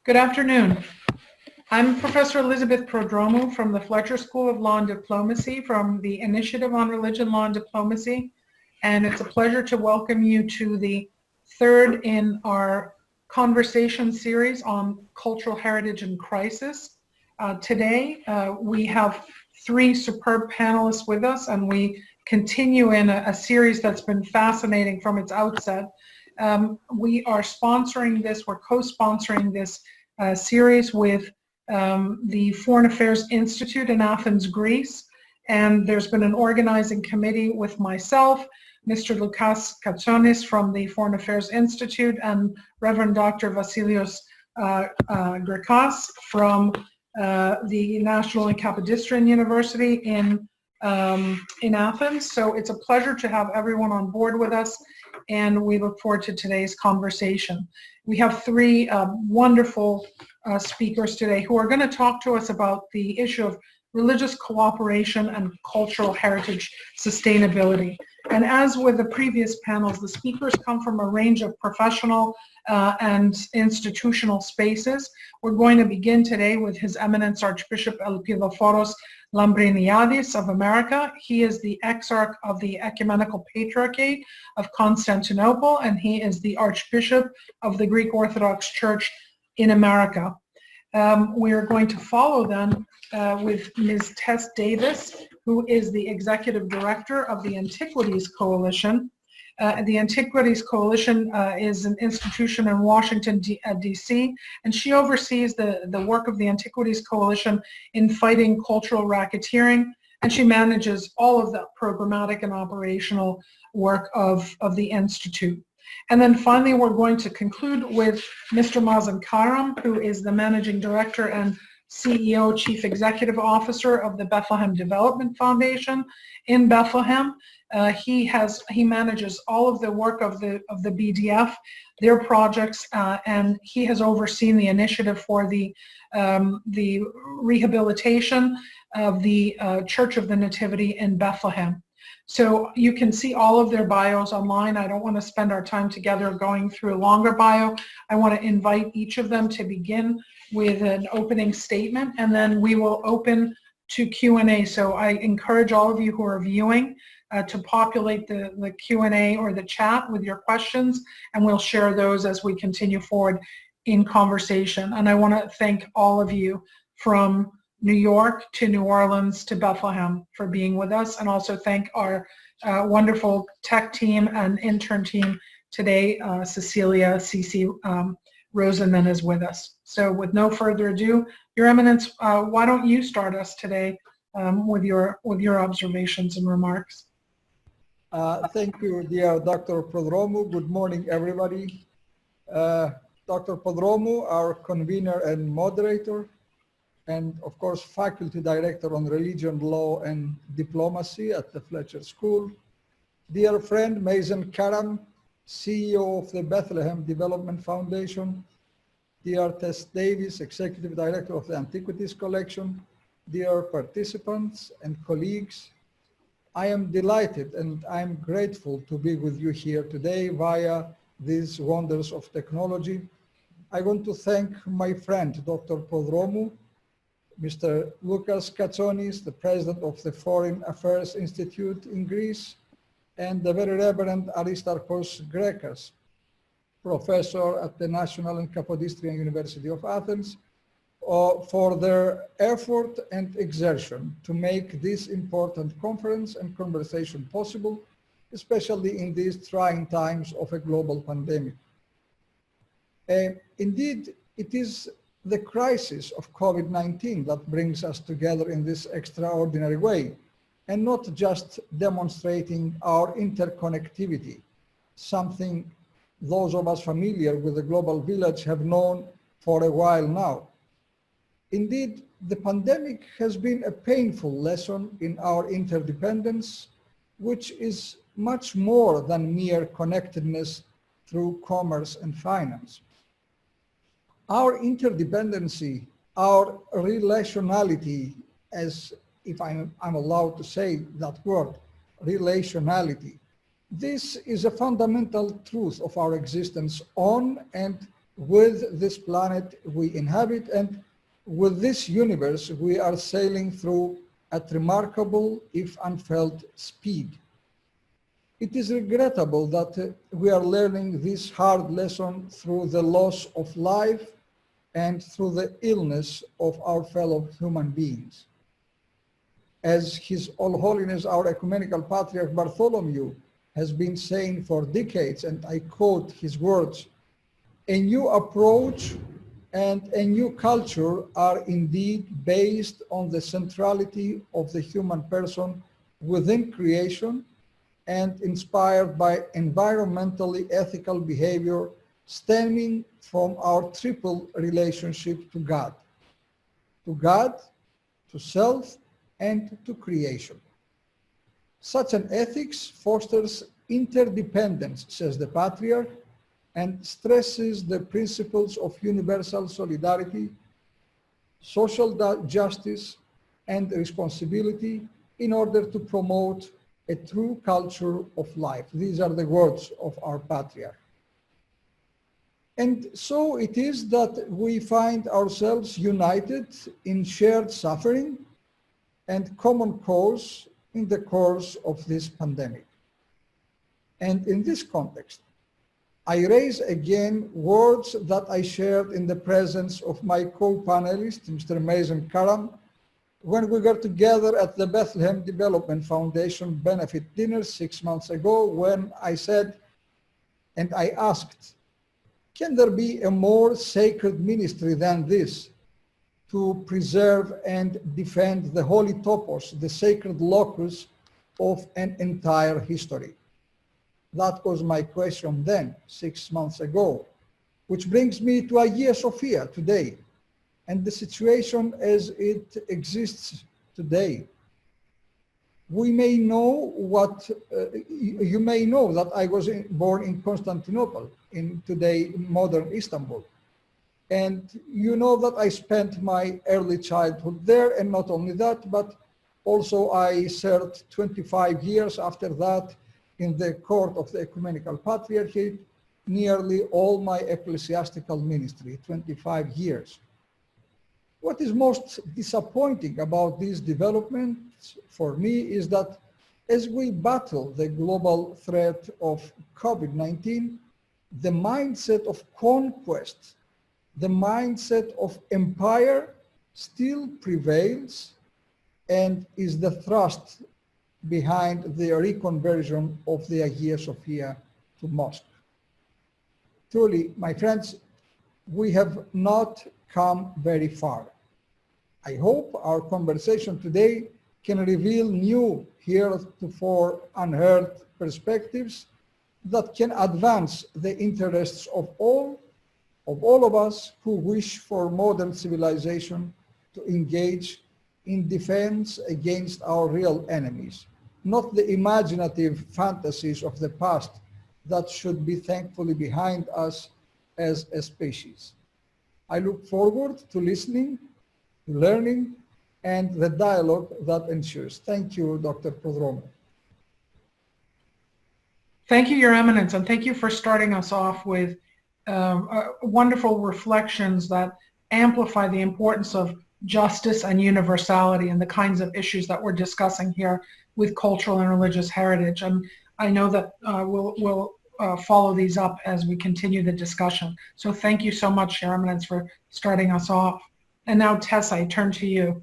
Good afternoon. I'm Professor Elizabeth Prodromou from the Fletcher School of Law and Diplomacy from the Initiative on Religion, Law and Diplomacy, and it's a pleasure to welcome you to the third in our conversation series on cultural heritage and crisis. Today, we have three superb panelists with us, and we continue in a series that's been fascinating from its outset. We are sponsoring this, we're co-sponsoring this series with the Foreign Affairs Institute in Athens, Greece, and there's been an organizing committee with myself, Mr. Lukas Katsonis from the Foreign Affairs Institute, and Reverend Dr. Vasilios Grikas from the National and Kapodistrian University in Athens. So it's a pleasure to have everyone on board with us, and we look forward to today's conversation. We have three wonderful speakers today who are going to talk to us about the issue of religious cooperation and cultural heritage sustainability. And as with the previous panels, the speakers come from a range of professional and institutional spaces. We're going to begin today with His Eminence Archbishop Elpidoforos Lambriniadis of America. He is the Exarch of the Ecumenical Patriarchate of Constantinople, and he is the Archbishop of the Greek Orthodox Church in America. We are going to follow then with Ms. Tess Davis, who is the Executive Director of the Antiquities Coalition. The Antiquities Coalition is an institution in Washington, D.C., and she oversees the work of the Antiquities Coalition in fighting cultural racketeering, and she manages all of the programmatic and operational work of the Institute. And then finally, we're going to conclude with Mr. Mazen Karam, who is the Managing Director and CEO, Chief Executive Officer of the Bethlehem Development Foundation in Bethlehem. He manages all of the work of the BDF, their projects, and he has overseen the initiative for the rehabilitation of the Church of the Nativity in Bethlehem. So you can see all of their bios online. I don't want to spend our time together going through a longer bio. I want to invite each of them to begin with an opening statement, and then we will open to Q&A. So I encourage all of you who are viewing to populate the Q&A or the chat with your questions, and we'll share those as we continue forward in conversation. And I want to thank all of you from New York to New Orleans to Bethlehem for being with us, and also thank our wonderful tech team and intern team today. Cecilia C.C. Rosenman is with us. So with no further ado, Your Eminence, why don't you start us today with your observations and remarks? Thank you, dear Dr. Prodromou. Good morning, everybody. Dr. Prodromou, our convener and moderator, and of course, faculty director on religion, law, and diplomacy at the Fletcher School. Dear friend Mazen Karam, CEO of the Bethlehem Development Foundation. Dear Tess Davis, Executive Director of the Antiquities Collection. Dear participants and colleagues, I am delighted and I'm grateful to be with you here today via these wonders of technology. I want to thank my friend, Dr. Prodromou, Mr. Lukas Katsonis, the President of the Foreign Affairs Institute in Greece, and the Very Reverend Aristarchos Grekas, Professor at the National and Kapodistrian University of Athens, for their effort and exertion to make this important conference and conversation possible, especially in these trying times of a global pandemic. Indeed, it is the crisis of COVID-19 that brings us together in this extraordinary way, and not just demonstrating our interconnectivity, something those of us familiar with the global village have known for a while now. Indeed, the pandemic has been a painful lesson in our interdependence, which is much more than mere connectedness through commerce and finance. Our interdependency, our relationality, as if I'm allowed to say that word, relationality, this is a fundamental truth of our existence on and with this planet we inhabit and with this universe we are sailing through at remarkable, if unfelt, speed. It is regrettable that we are learning this hard lesson through the loss of life and through the illness of our fellow human beings. As His All Holiness, our Ecumenical Patriarch Bartholomew has been saying for decades, and I quote his words, "A new approach and a new culture are indeed based on the centrality of the human person within creation and inspired by environmentally ethical behavior stemming from our triple relationship to God, to self, and to creation. Such an ethics fosters interdependence," says the Patriarch, and stresses the principles of universal solidarity, social justice, and responsibility in order to promote a true culture of life. These are the words of our Patriarch. And so it is that we find ourselves united in shared suffering and common cause in the course of this pandemic. And in this context, I raise again words that I shared in the presence of my co-panelist, Mr. Mazen Karam, when we were together at the Bethlehem Development Foundation benefit dinner 6 months ago, when I said, and I asked, can there be a more sacred ministry than this to preserve and defend the holy topos, the sacred locus of an entire history? That was my question then, 6 months ago, which brings me to Hagia Sophia today and the situation as it exists today. We may know what, you may know that I was born in Constantinople, in today modern Istanbul. And you know that I spent my early childhood there, and not only that, but also I served 25 years after that in the court of the Ecumenical Patriarchate, nearly all my ecclesiastical ministry, 25 years. What is most disappointing about these developments for me is that as we battle the global threat of COVID-19, the mindset of conquest, the mindset of empire still prevails and is the thrust behind the reconversion of the Hagia Sophia to mosque. Truly, my friends, we have not come very far. I hope our conversation today can reveal new, heretofore unheard perspectives that can advance the interests of all of us who wish for modern civilization to engage in defense against our real enemies, not the imaginative fantasies of the past that should be thankfully behind us as a species. I look forward to listening, to learning, and the dialogue that ensues. Thank you, Dr. Prodromou. Thank you, Your Eminence, and thank you for starting us off with wonderful reflections that amplify the importance of justice and universality and the kinds of issues that we're discussing here with cultural and religious heritage. And I know that we'll follow these up as we continue the discussion. So thank you so much, Your Eminence, for starting us off. And now, Tess, I turn to you.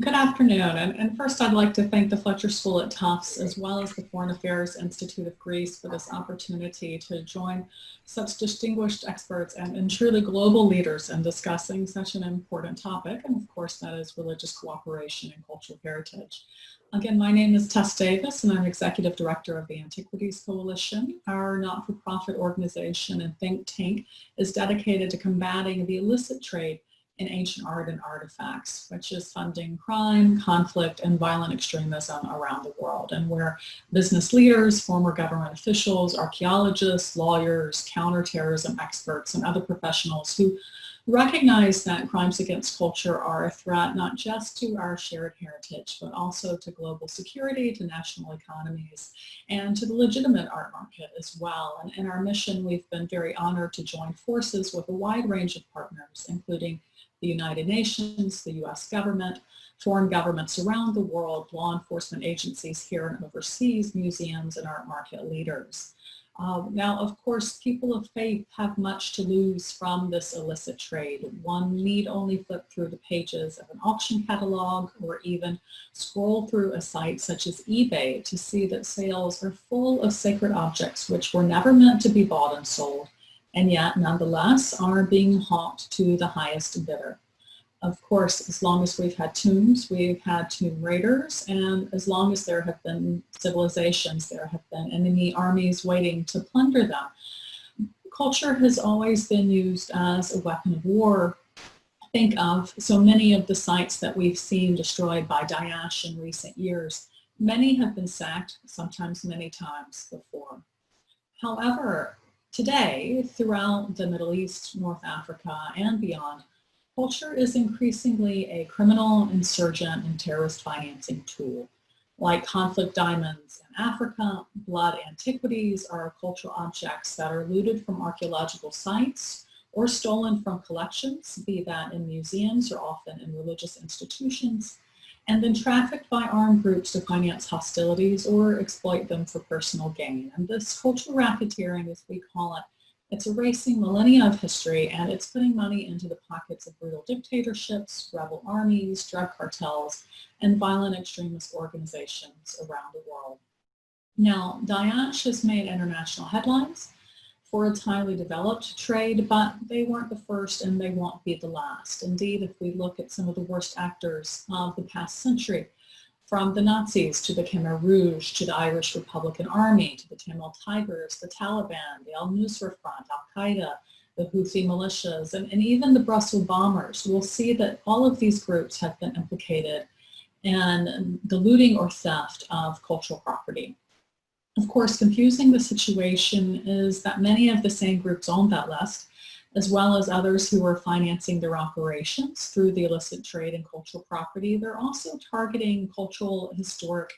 Good afternoon. And first, I'd like to thank the Fletcher School at Tufts, as well as the Foreign Affairs Institute of Greece, for this opportunity to join such distinguished experts and truly global leaders in discussing such an important topic. And of course, that is religious cooperation and cultural heritage. Again, my name is Tess Davis, and I'm Executive Director of the Antiquities Coalition. Our not-for-profit organization and think tank is dedicated to combating the illicit trade in ancient art and artifacts, which is funding crime, conflict, and violent extremism around the world, and where business leaders, former government officials, archaeologists, lawyers, counterterrorism experts, and other professionals who recognize that crimes against culture are a threat not just to our shared heritage, but also to global security, to national economies, and to the legitimate art market as well. And in our mission, we've been very honored to join forces with a wide range of partners, including the United Nations, the US government, foreign governments around the world, law enforcement agencies here and overseas, museums, and art market leaders. Now, of course, people of faith have much to lose from this illicit trade. One need only flip through the pages of an auction catalog or even scroll through a site such as eBay to see that sales are full of sacred objects which were never meant to be bought and sold, and yet nonetheless are being hawked to the highest bidder. Of course, as long as we've had tombs, we've had tomb raiders, and as long as there have been civilizations, there have been enemy armies waiting to plunder them. Culture has always been used as a weapon of war. Think of so many of the sites that we've seen destroyed by Daesh in recent years. Many have been sacked, sometimes many times before. However, today, throughout the Middle East, North Africa, and beyond, culture is increasingly a criminal, insurgent, and terrorist financing tool. Like conflict diamonds in Africa, blood antiquities are cultural objects that are looted from archaeological sites or stolen from collections, be that in museums or often in religious institutions, and then trafficked by armed groups to finance hostilities or exploit them for personal gain. And this cultural racketeering, as we call it, it's erasing millennia of history, and it's putting money into the pockets of brutal dictatorships, rebel armies, drug cartels, and violent extremist organizations around the world. Now, Daesh has made international headlines for its highly developed trade, but they weren't the first and they won't be the last. Indeed, if we look at some of the worst actors of the past century, from the Nazis to the Khmer Rouge, to the Irish Republican Army, to the Tamil Tigers, the Taliban, the Al-Nusra Front, Al-Qaeda, the Houthi militias, and even the Brussels bombers, we'll see that all of these groups have been implicated in the looting or theft of cultural property. Of course, confusing the situation is that many of the same groups on that list, as well as others who are financing their operations through the illicit trade in cultural property, they're also targeting cultural, historic,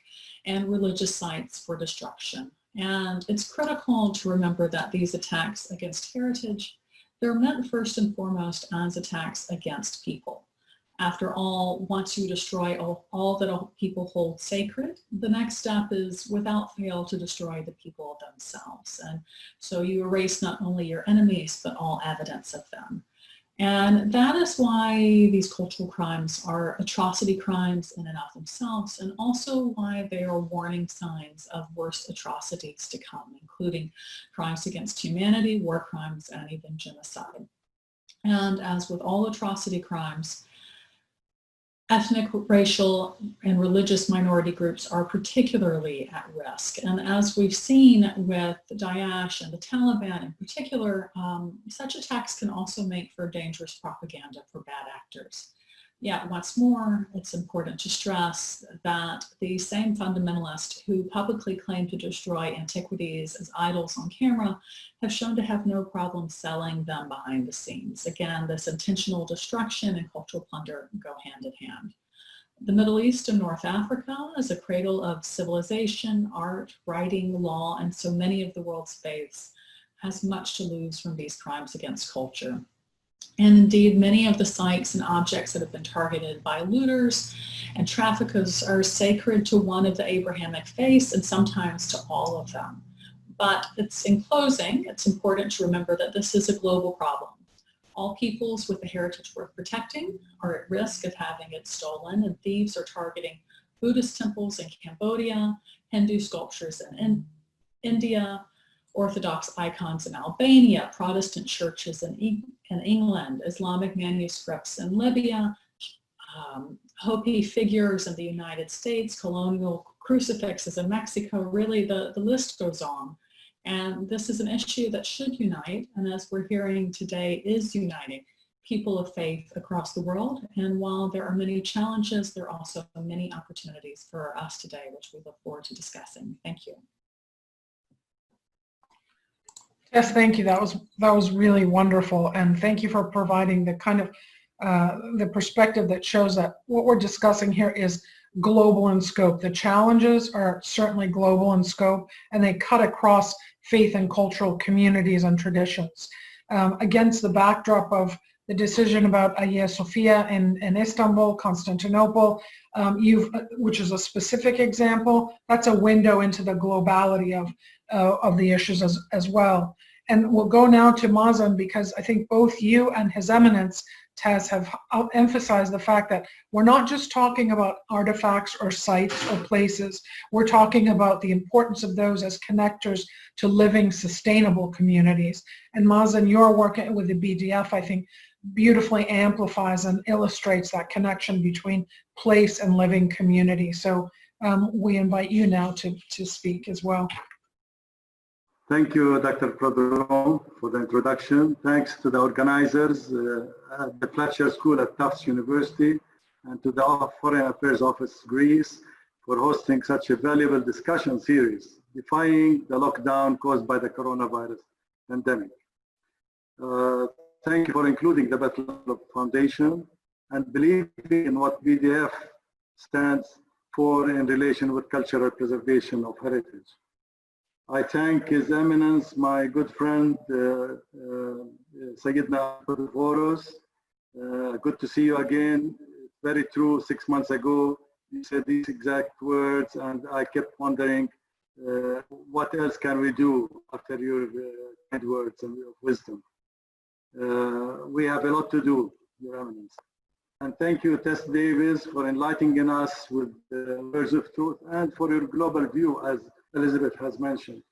and religious sites for destruction. And it's critical to remember that these attacks against heritage, they're meant first and foremost as attacks against people. After all, once you destroy all that people hold sacred, the next step is without fail to destroy the people themselves. And so you erase not only your enemies, but all evidence of them. And that is why these cultural crimes are atrocity crimes in and of themselves, and also why they are warning signs of worse atrocities to come, including crimes against humanity, war crimes, and even genocide. And as with all atrocity crimes, ethnic, racial, and religious minority groups are particularly at risk. And as we've seen with Daesh and the Taliban in particular, such attacks can also make for dangerous propaganda for bad actors. Yet once more, it's important to stress that the same fundamentalists who publicly claim to destroy antiquities as idols on camera have shown to have no problem selling them behind the scenes. Again, this intentional destruction and cultural plunder go hand in hand. The Middle East and North Africa is a cradle of civilization, art, writing, law, and so many of the world's faiths has much to lose from these crimes against culture. And indeed, many of the sites and objects that have been targeted by looters and traffickers are sacred to one of the Abrahamic faiths and sometimes to all of them. But in closing, it's important to remember that this is a global problem. All peoples with a heritage worth protecting are at risk of having it stolen, and thieves are targeting Buddhist temples in Cambodia, Hindu sculptures in India, Orthodox icons in Albania, Protestant churches in England, Islamic manuscripts in Libya, Hopi figures in the United States, colonial crucifixes in Mexico. Really, the list goes on. And this is an issue that should unite, and as we're hearing today, is uniting people of faith across the world. And while there are many challenges, there are also many opportunities for us today, which we look forward to discussing. Thank you. Yes, thank you. That was really wonderful, and thank you for providing the kind of the perspective that shows that what we're discussing here is global in scope. The challenges are certainly global in scope, and they cut across faith and cultural communities and traditions. Against the backdrop of the decision about Hagia Sophia in Istanbul, Constantinople, which is a specific example, that's a window into the globality of the issues as well. And we'll go now to Mazen, because I think both you and His Eminence, Tess, have emphasized the fact that we're not just talking about artifacts or sites or places. We're talking about the importance of those as connectors to living, sustainable communities. And Mazen, your work with the BDF, I think, beautifully amplifies and illustrates that connection between place and living community. So we invite you now to speak as well. Thank you, Dr. Prodromou, for the introduction. Thanks to the organizers at the Fletcher School at Tufts University and to the Foreign Affairs Office, Greece, for hosting such a valuable discussion series, defying the lockdown caused by the coronavirus pandemic. Thank you for including the Bethlehem Foundation and believing in what BDF stands for in relation with cultural preservation of heritage. I thank His Eminence, my good friend, Sayyidina Elpidoforos. Good to see you again. Very true, 6 months ago, you said these exact words, and I kept wondering, what else can we do after your kind words and your wisdom? We have a lot to do, Your Eminence. And thank you, Tess Davis, for enlightening us with the words of truth and for your global view, as Elizabeth has mentioned.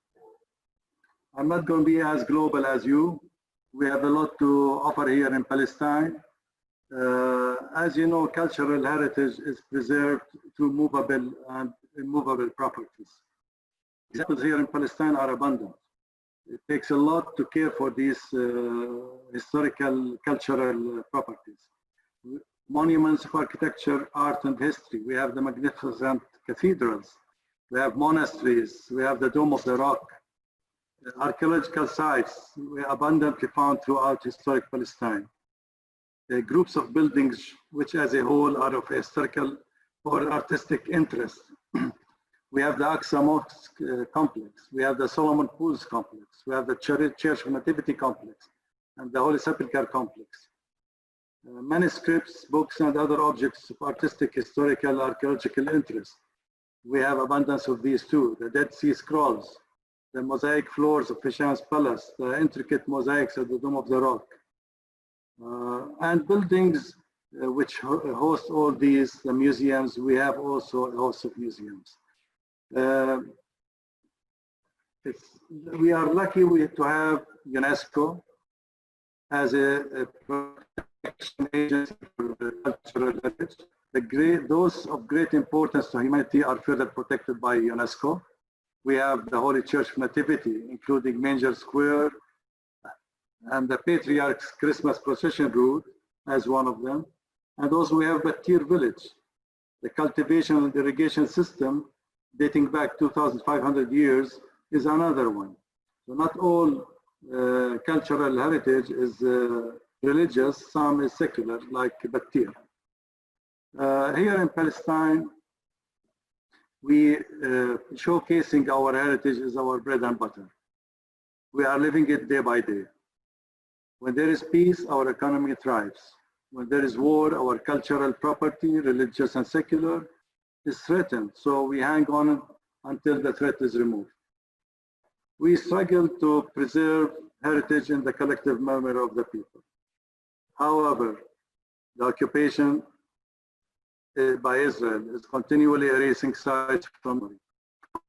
I'm not going to be as global as you. We have a lot to offer here in Palestine. As you know, cultural heritage is preserved through movable and immovable properties. Examples here in Palestine are abundant. It takes a lot to care for these historical, cultural properties. Monuments of architecture, art, and history. We have the magnificent cathedrals. We have monasteries. We have the Dome of the Rock. Archaeological sites we abundantly found throughout historic Palestine. Groups of buildings which as a whole are of historical or artistic interest. We have the Aqsa Mosque complex. We have the Solomon Pools complex. We have the Church of Nativity complex and the Holy Sepulchre complex. Manuscripts, books, and other objects of artistic, historical, archaeological interest. We have abundance of these too. The Dead Sea Scrolls, the mosaic floors of Hisham's palace, the intricate mosaics at the Dome of the Rock, and buildings which host all these, the museums. We have also a host of museums. We are lucky to have UNESCO as a protection agency for the cultural heritage. Those of great importance to humanity are further protected by UNESCO. We have the Holy Church of Nativity, including Manger Square and the Patriarch's Christmas procession route as one of them. And also we have Batir Village, the cultivation and irrigation system dating back 2,500 years is another one. So not all cultural heritage is religious, some is secular, like Batir. Here in Palestine, we showcasing our heritage is our bread and butter. We are living it day by day. When there is peace, our economy thrives. When there is war, our cultural property, religious and secular, is threatened. So we hang on until the threat is removed. We struggle to preserve heritage in the collective memory of the people. However, the occupation by Israel is continually erasing sites from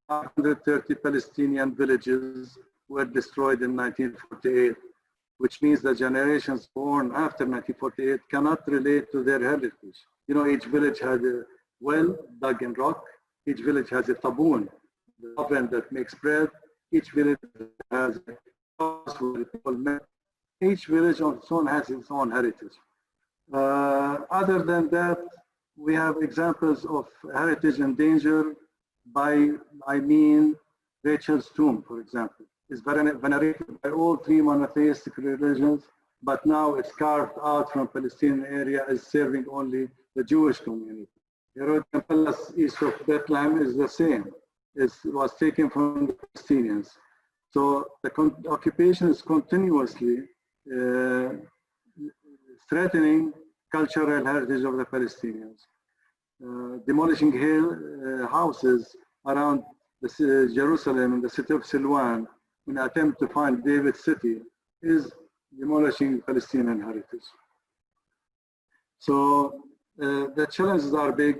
130 Palestinian villages were destroyed in 1948, which means the generations born after 1948 cannot relate to their heritage. You know, each village had a well dug in rock. Each village has a taboon, the oven that makes bread. Each village has a house where people met. Each village on its own has its own heritage. Other than that, we have examples of heritage in danger by, I mean, Rachel's tomb, for example. is venerated by all three monotheistic religions, but now it's carved out from Palestinian area as serving only the Jewish community. Herodian Palace east of Bethlehem is the same. It was taken from the Palestinians. So the occupation is continuously threatening cultural heritage of the Palestinians. Demolishing houses around Jerusalem in the city of Silwan in an attempt to find David's city is demolishing Palestinian heritage. So the challenges are big,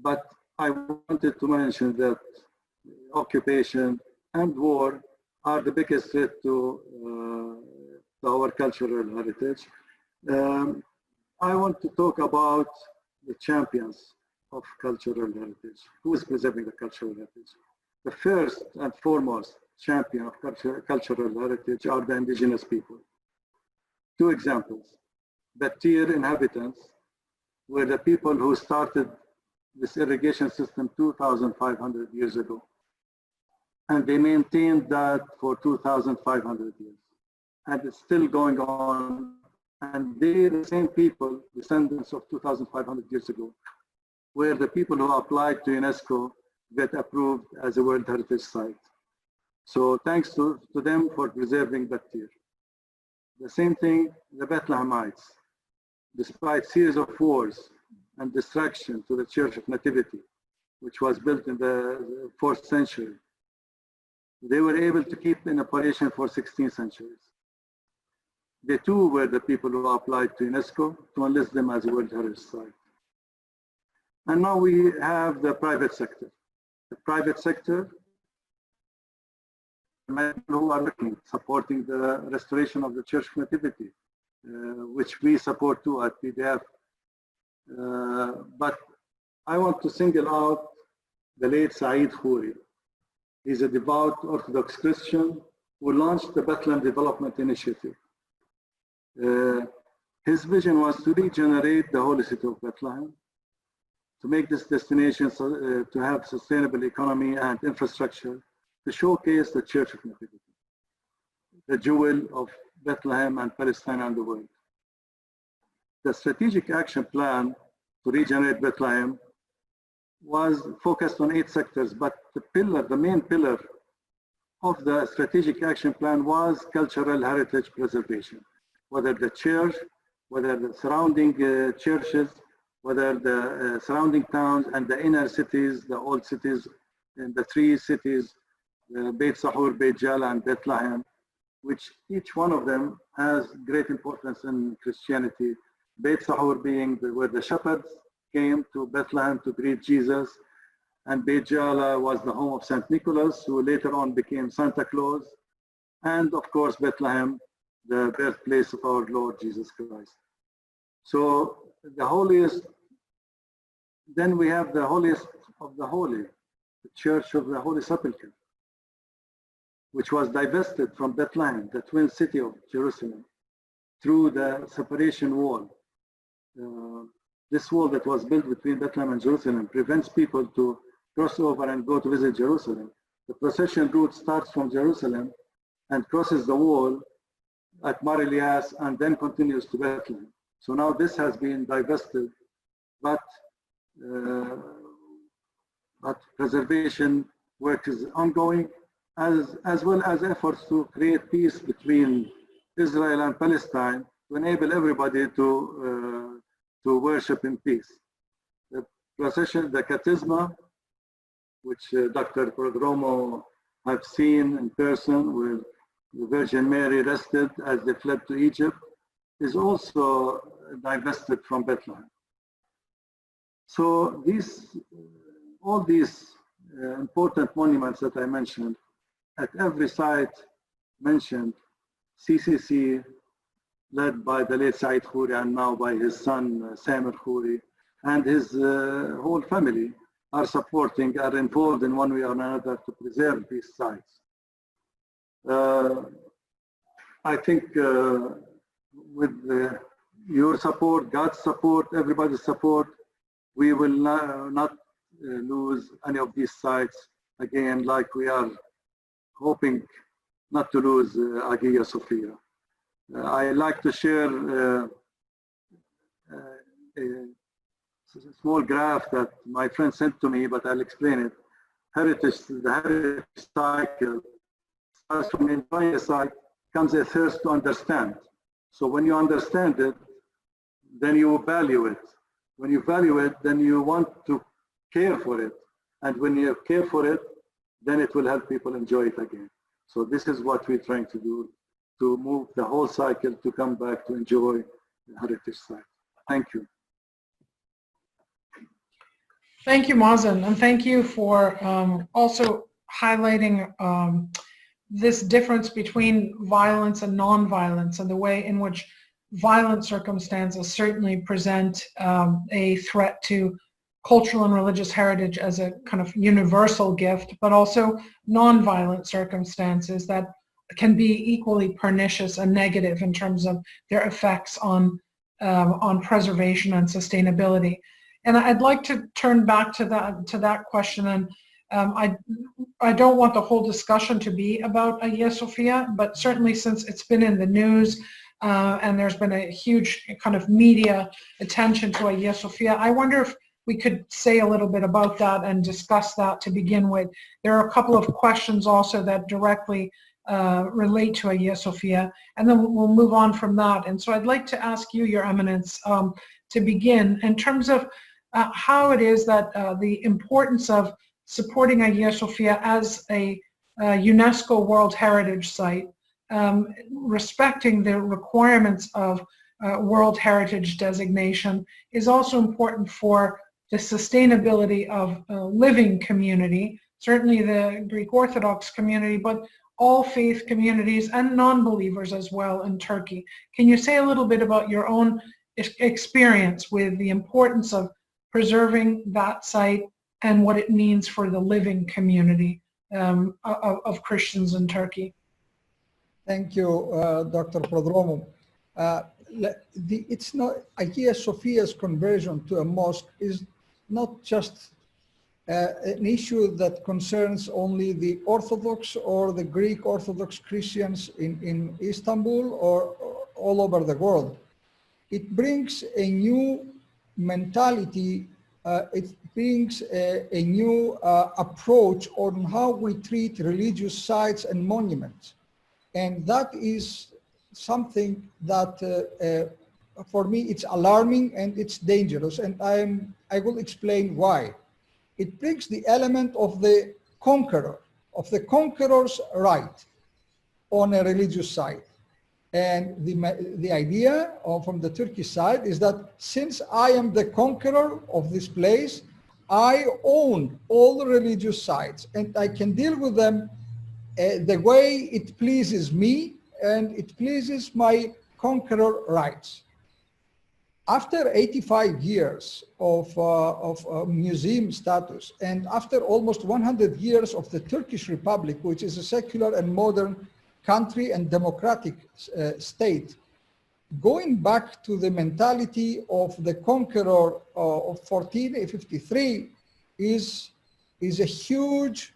but I wanted to mention that occupation and war are the biggest threat to our cultural heritage. I want to talk about the champions of cultural heritage. Who is preserving the cultural heritage? The first and foremost champion of cultural heritage are the indigenous people. Two examples. Batir inhabitants were the people who started this irrigation system 2,500 years ago. And they maintained that for 2,500 years. And it's still going on. And they, the same people, descendants of 2,500 years ago, were the people who applied to UNESCO get approved as a World Heritage Site. So thanks to them for preserving Batir. The same thing, the Bethlehemites, despite series of wars and destruction to the Church of Nativity, which was built in the 4th century, they were able to keep in operation for 16 centuries. They too were the people who applied to UNESCO to enlist them as a World Heritage Site. And now we have the private sector. The private sector, who are working, supporting the restoration of the Church of Nativity, which we support too at PDF. But I want to single out the late Saeed Khouri. He's a devout Orthodox Christian who launched the Bethlehem Development Initiative. His vision was to regenerate the holy city of Bethlehem, to make this destination to have sustainable economy and infrastructure, to showcase the Church of Nativity, the jewel of Bethlehem and Palestine and the world. The strategic action plan to regenerate Bethlehem was focused on 8 sectors, but the main pillar of the strategic action plan was cultural heritage preservation. Whether the church, whether the surrounding churches, whether the surrounding towns and the inner cities, the old cities, in the 3 cities, Beit Sahur, Beit Jala, and Bethlehem, which each one of them has great importance in Christianity. Beit Sahur being where the shepherds came to Bethlehem to greet Jesus, and Beit Jala was the home of St. Nicholas, who later on became Santa Claus, and of course Bethlehem, the birthplace of our Lord Jesus Christ. So the holiest, then we have the holiest of the holy, the Church of the Holy Sepulchre, which was divested from Bethlehem, the twin city of Jerusalem, through the separation wall. This wall that was built between Bethlehem and Jerusalem prevents people to cross over and go to visit Jerusalem. The procession route starts from Jerusalem and crosses the wall at Mar Elias and then continues to Bethlehem. So now this has been divested, but preservation work is ongoing, as well as efforts to create peace between Israel and Palestine to enable everybody to worship in peace. The procession, the Katisma, which Dr. Prodromou have seen in person, with the Virgin Mary rested as they fled to Egypt, is also divested from Bethlehem. So all these important monuments that I mentioned, at every site mentioned, CCC, led by the late Saeed Khouri and now by his son Samir Khouri, and his whole family are involved in one way or another to preserve these sites. I think with your support, God's support, everybody's support, we will not lose any of these sites again, like we are hoping not to lose Hagia Sophia. I like to share a small graph that my friend sent to me, but I'll explain it. The heritage cycle starts from enjoying a site, comes a thirst to understand. So when you understand it, then you value it. When you value it, then you want to care for it. And when you care for it, then it will help people enjoy it again. So this is what we're trying to do, to move the whole cycle to come back to enjoy the heritage site. Thank you. Thank you, Mazen, and thank you for also highlighting this difference between violence and non-violence, and the way in which violent circumstances certainly present a threat to cultural and religious heritage as a kind of universal gift, but also non-violent circumstances that can be equally pernicious and negative in terms of their effects on preservation and sustainability. And I'd like to turn back to that question, and I don't want the whole discussion to be about Hagia Sophia, but certainly since it's been in the news and there's been a huge kind of media attention to Hagia Sophia, I wonder if we could say a little bit about that and discuss that to begin with. There are a couple of questions also that directly relate to Hagia Sophia, and then we'll move on from that. And so I'd like to ask you, Your Eminence, to begin in terms of how it is that the importance of supporting Hagia Sophia as a UNESCO World Heritage Site, respecting the requirements of World Heritage designation, is also important for the sustainability of a living community, certainly the Greek Orthodox community, but all faith communities and non-believers as well in Turkey. Can you say a little bit about your own experience with the importance of preserving that site and what it means for the living community of Christians in Turkey? Thank you, Dr. Prodromou. It's not Hagia Sophia's conversion to a mosque is not just an issue that concerns only the Orthodox or the Greek Orthodox Christians in Istanbul or all over the world. It brings a new mentality, it brings a new approach on how we treat religious sites and monuments. And that is something that for me it's alarming and it's dangerous, and I will explain why. It brings the element of the conqueror, of the conqueror's right on a religious site. And the idea from the Turkish side is that since I am the conqueror of this place, I own all the religious sites and I can deal with them the way it pleases me and it pleases my conqueror rights. After 85 years of museum status, and after almost 100 years of the Turkish Republic, which is a secular and modern country and democratic state, going back to the mentality of the conqueror of 1453 is a huge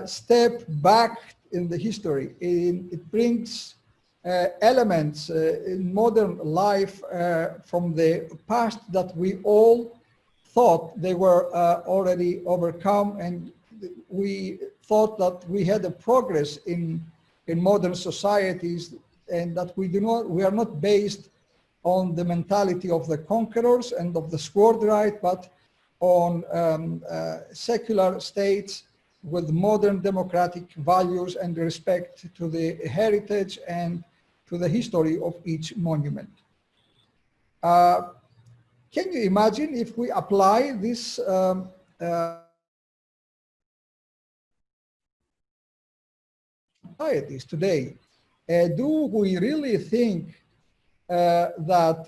step back in the history. It brings elements in modern life from the past that we all thought they were already overcome, and we thought that we had a progress in modern societies, and that we are not based on the mentality of the conquerors and of the sword right, but on secular states with modern democratic values and respect to the heritage and to the history of each monument. Can you imagine if we apply this societies today? Do we really think that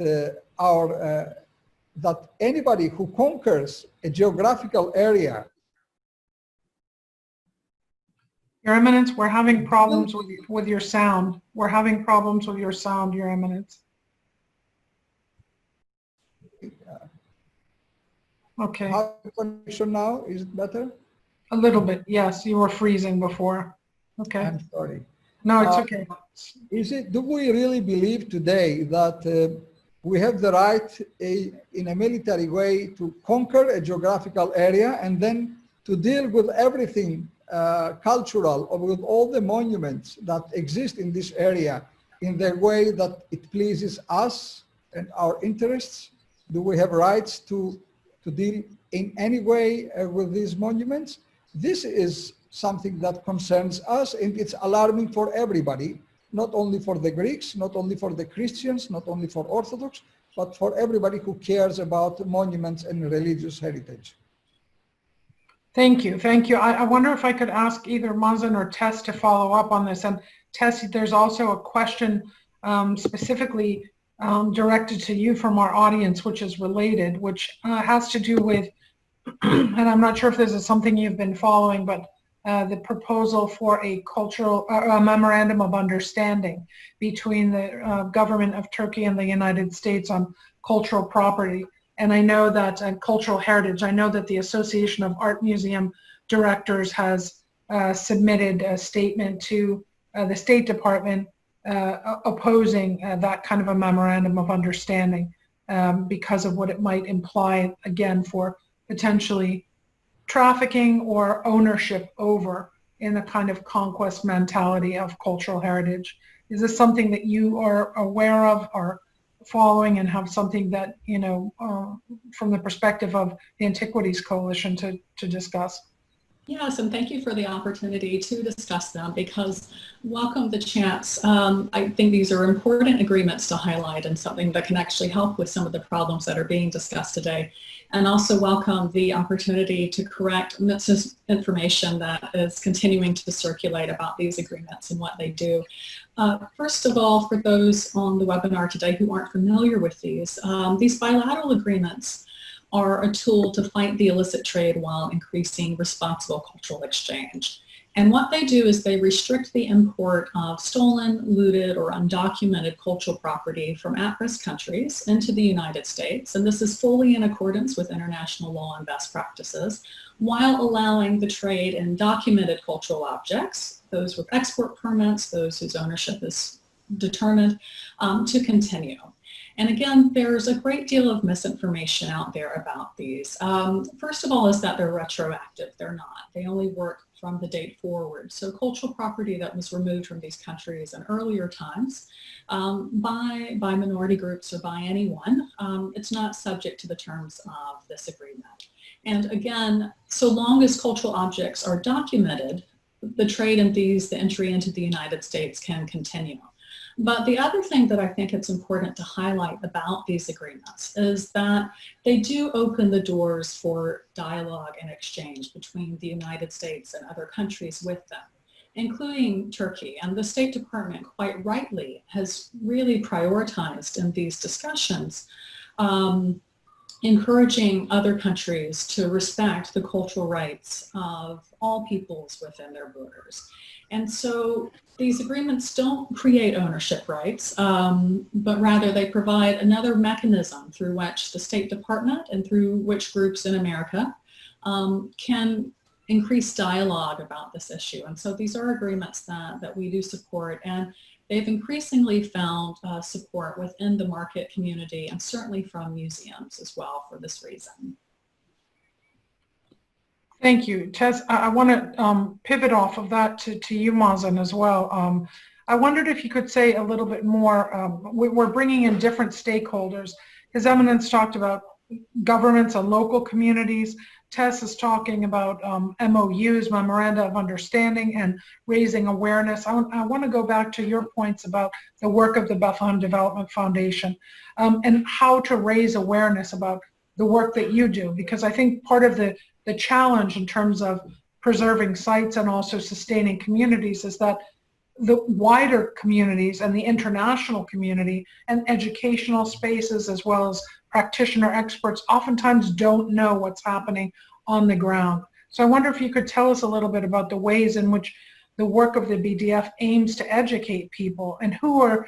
that anybody who conquers a geographical area? Your Eminence, we're having problems with your sound. We're having problems with your sound, Your Eminence. Okay. How is the connection now? Is it better? A little bit, yes. You were freezing before. Okay. I'm sorry. No, it's okay. Do we really believe today that we have the right in a military way to conquer a geographical area and then to deal with everything cultural or with all the monuments that exist in this area in the way that it pleases us and our interests? Do we have rights to deal in any way with these monuments? This is something that concerns us, and it's alarming for everybody, not only for the Greeks, not only for the Christians, not only for Orthodox, but for everybody who cares about monuments and religious heritage. Thank you. Thank you. I wonder if I could ask either Mazen or Tess to follow up on this. And Tess, there's also a question specifically directed to you from our audience, which is related, which has to do with, and I'm not sure if this is something you've been following, but the proposal for a cultural a memorandum of understanding between the government of Turkey and the United States on cultural property. And I know that cultural heritage, I know that the Association of Art Museum Directors has submitted a statement to the State Department opposing that kind of a memorandum of understanding because of what it might imply, again, for potentially trafficking or ownership over in a kind of conquest mentality of cultural heritage. Is this something that you are aware of or following and have something that, you know, from the perspective of the Antiquities Coalition to discuss? Yes, and thank you for the opportunity to discuss them, because welcome the chance. I think these are important agreements to highlight and something that can actually help with some of the problems that are being discussed today. And also welcome the opportunity to correct misinformation that is continuing to circulate about these agreements and what they do. First of all, for those on the webinar today who aren't familiar with these bilateral agreements are a tool to fight the illicit trade while increasing responsible cultural exchange. And what they do is they restrict the import of stolen, looted, or undocumented cultural property from at-risk countries into the United States. And this is fully in accordance with international law and best practices, while allowing the trade in documented cultural objects, those with export permits, those whose ownership is determined, to continue. And again, there's a great deal of misinformation out there about these. First of all is that they're retroactive. They're not. They only work from the date forward. So cultural property that was removed from these countries in earlier times by minority groups or by anyone, it's not subject to the terms of this agreement. And again, so long as cultural objects are documented, the trade in these, the entry into the United States can continue. But the other thing that I think it's important to highlight about these agreements is that they do open the doors for dialogue and exchange between the United States and other countries with them, including Turkey. And the State Department, quite rightly, has really prioritized in these discussions encouraging other countries to respect the cultural rights of all peoples within their borders. And so these agreements don't create ownership rights, but rather they provide another mechanism through which the State Department and through which groups in America can increase dialogue about this issue. And so these are agreements that we do support, and they've increasingly found support within the market community and certainly from museums as well for this reason. Thank you. Tess, I want to pivot off of that to you, Mazen, as well. I wondered if you could say a little bit more. We're bringing in different stakeholders. His Eminence talked about governments and local communities. Tess is talking about MOUs, Memoranda of Understanding, and raising awareness. I want to go back to your points about the work of the Bethlehem Development Foundation and how to raise awareness about the work that you do, because I think part of the challenge in terms of preserving sites and also sustaining communities is that the wider communities and the international community and educational spaces as well as practitioner experts oftentimes don't know what's happening on the ground. So I wonder if you could tell us a little bit about the ways in which the work of the BDF aims to educate people, and who are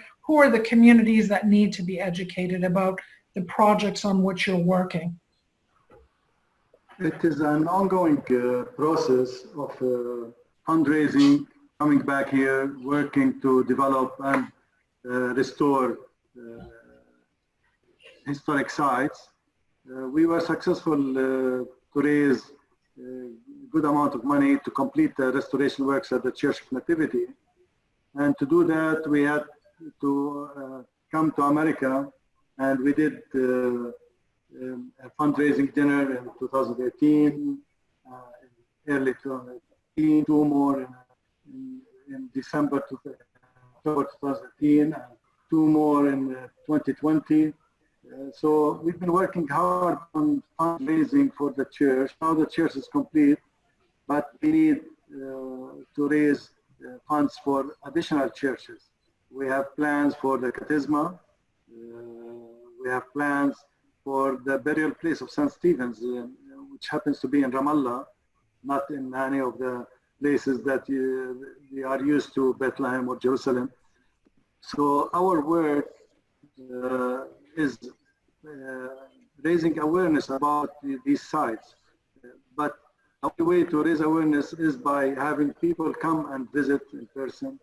the communities that need to be educated about the projects on which you're working. It is an ongoing process of fundraising, coming back here, working to develop and restore historic sites. We were successful to raise a good amount of money to complete the restoration works at the Church of Nativity. And to do that, we had to come to America, and we did a fundraising dinner in 2018, in early 2018, two more in December 2018, and two more in 2020. So we've been working hard on fundraising for the church. Now the church is complete, but we need to raise funds for additional churches. We have plans for the Katisma. We have plans for the burial place of St. Stephen's, which happens to be in Ramallah, not in any of the places that we are used to, Bethlehem or Jerusalem. So our work is raising awareness about these sites. But the only way to raise awareness is by having people come and visit in person.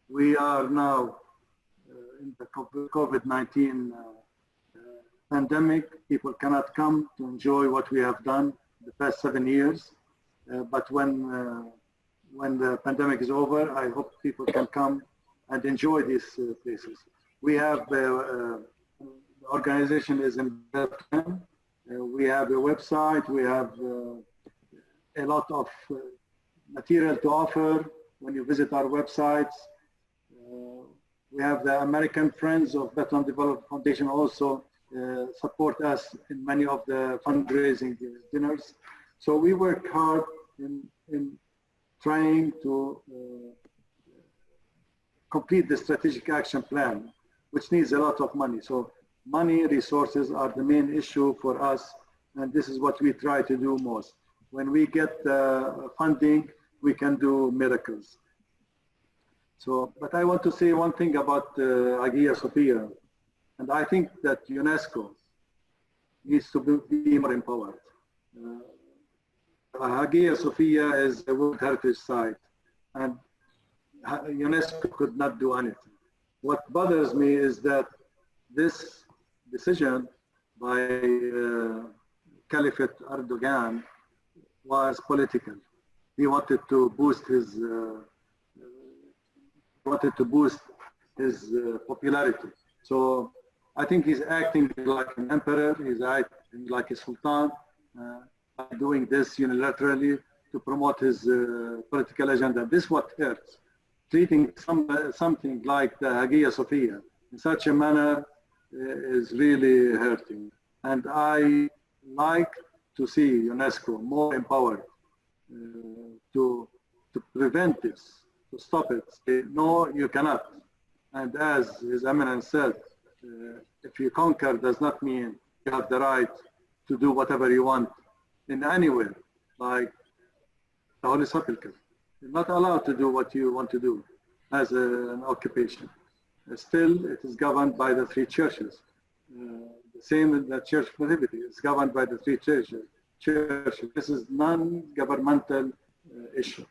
We are now in the COVID-19 pandemic. People cannot come to enjoy what we have done the past 7 years. But when the pandemic is over, I hope people can come and enjoy these places. We have the organization is in Bethlehem. We have a website. We have a lot of material to offer when you visit our websites. We have the American Friends of Bethlehem Development Foundation also support us in many of the fundraising dinners. So we work hard in trying to complete the strategic action plan, which needs a lot of money. So money, resources are the main issue for us, and this is what we try to do most. When we get funding, we can do miracles. So, but I want to say one thing about Hagia Sophia, and I think that UNESCO needs to be more empowered. Hagia Sophia is a World Heritage Site, and UNESCO could not do anything. What bothers me is that this decision by Caliphate Erdogan was political. He wanted to boost his popularity. So I think he's acting like an emperor. He's acting like a sultan by doing this unilaterally to promote his political agenda. This is what hurts. Treating something like the Hagia Sophia in such a manner is really hurting. And I like to see UNESCO more empowered to prevent this, to stop it. Say, no, you cannot. And as His Eminence said, if you conquer does not mean you have the right to do whatever you want in anywhere, like the Holy Sepulchre. You're not allowed to do what you want to do as an occupation. Still, it is governed by the three churches. The same in the Church of Nativity. It's governed by the three churches. This is non-governmental issue.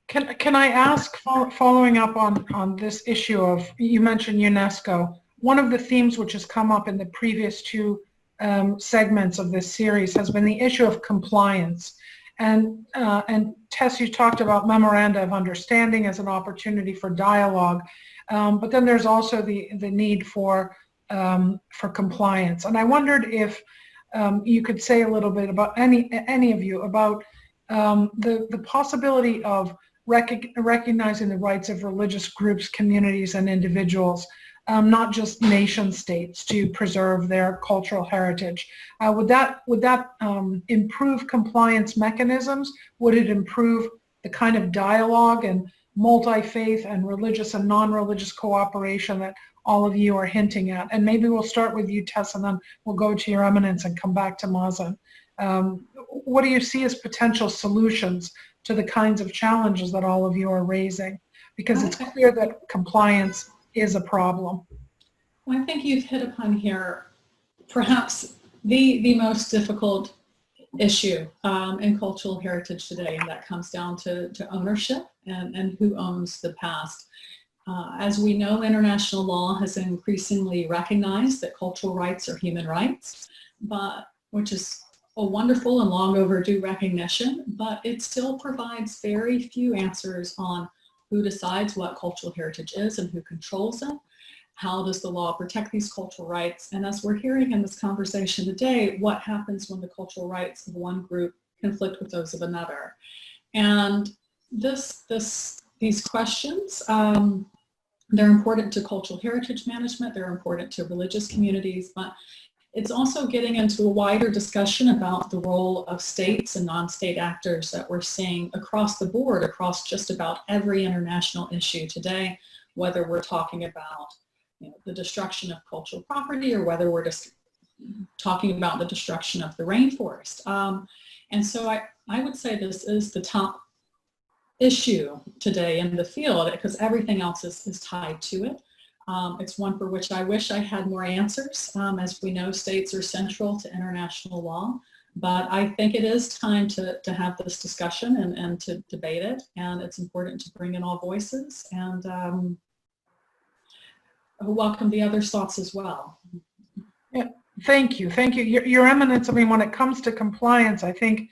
Can I ask, following up on this issue of, you mentioned UNESCO, one of the themes which has come up in the previous two segments of this series has been the issue of compliance. And Tess, you talked about memoranda of understanding as an opportunity for dialogue, but then there's also the need for compliance. And I wondered if you could say a little bit about any of you about the possibility of recognizing the rights of religious groups, communities, and individuals, not just nation states, to preserve their cultural heritage. Would that improve compliance mechanisms? Would it improve the kind of dialogue and multi-faith and religious and non-religious cooperation that all of you are hinting at? And maybe we'll start with you, Tess, and then we'll go to your Eminence and come back to Mazen. What do you see as potential solutions to the kinds of challenges that all of you are raising? Because it's clear that compliance is a problem. Well, I think you've hit upon here perhaps the most difficult issue in cultural heritage today, and that comes down to ownership and who owns the past. As we know, international law has increasingly recognized that cultural rights are human rights, which is a wonderful and long overdue recognition, but it still provides very few answers on who decides what cultural heritage is and who controls it. How does the law protect these cultural rights? And as we're hearing in this conversation today, what happens when the cultural rights of one group conflict with those of another? And these questions, they're important to cultural heritage management, they're important to religious communities, but it's also getting into a wider discussion about the role of states and non-state actors that we're seeing across the board, across just about every international issue today, whether we're talking about the destruction of cultural property or whether we're just talking about the destruction of the rainforest. And so I would say this is the top issue today in the field because everything else is tied to it. It's one for which I wish I had more answers. As we know, states are central to international law, but I think it is time to have this discussion and to debate it. And it's important to bring in all voices and welcome the other thoughts as well. Yeah, thank you. Thank you. Your Eminence, I mean, when it comes to compliance, I think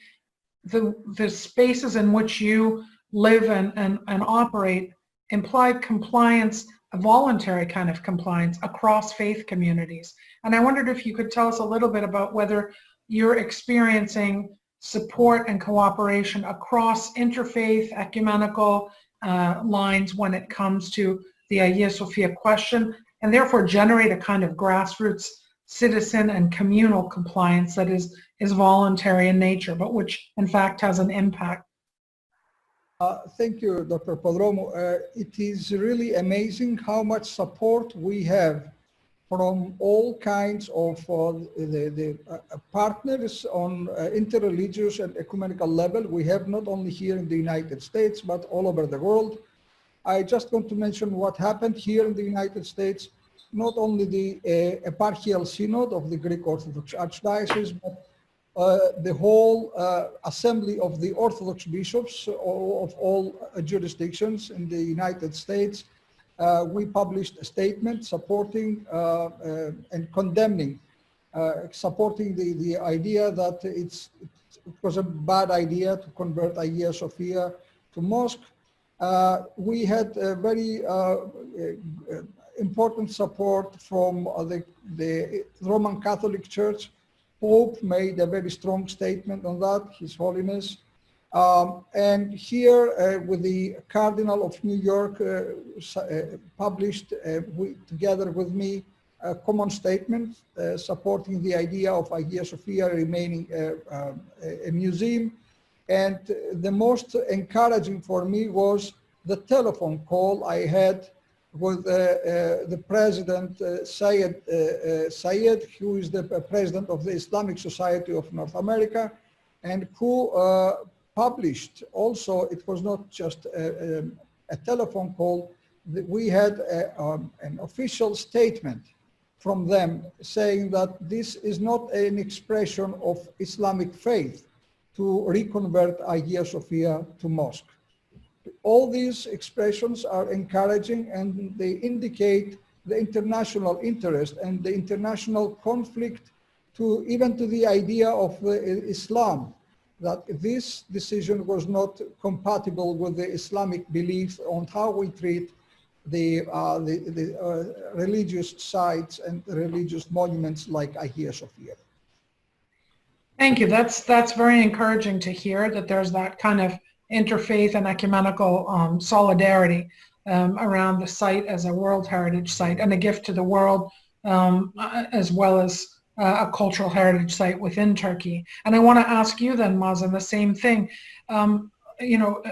the spaces in which you live and operate imply compliance, a voluntary kind of compliance across faith communities. And I wondered if you could tell us a little bit about whether you're experiencing support and cooperation across interfaith, ecumenical lines when it comes to the Hagia Sophia question, and therefore generate a kind of grassroots citizen and communal compliance that is voluntary in nature, but which in fact has an impact. Thank you, Dr. Prodromou. It is really amazing how much support we have from all kinds of the partners on interreligious and ecumenical level. We have not only here in the United States, but all over the world. I just want to mention what happened here in the United States, not only the eparchial synod of the Greek Orthodox Archdiocese, but the whole assembly of the Orthodox bishops of all jurisdictions in the United States. We published a statement supporting and condemning, supporting the idea that it was a bad idea to convert Hagia Sophia to mosque. We had a very important support from the Roman Catholic Church. Pope made a very strong statement on that, His Holiness. And here with the Cardinal of New York published together with me a common statement supporting the idea of Hagia Sophia remaining a museum. And the most encouraging for me was the telephone call I had with the President Sayed, who is the President of the Islamic Society of North America, and who published also, it was not just a telephone call, we had an official statement from them saying that this is not an expression of Islamic faith to reconvert Hagia Sophia to mosque. All these expressions are encouraging and they indicate the international interest and the international conflict to even to the idea of Islam, that this decision was not compatible with the Islamic belief on how we treat the religious sites and religious monuments like Hagia Sophia. Thank you. That's very encouraging to hear that there's that kind of interfaith and ecumenical solidarity around the site as a World Heritage Site and a gift to the world, as well as a cultural heritage site within Turkey. And I want to ask you then, Mazen, the same thing.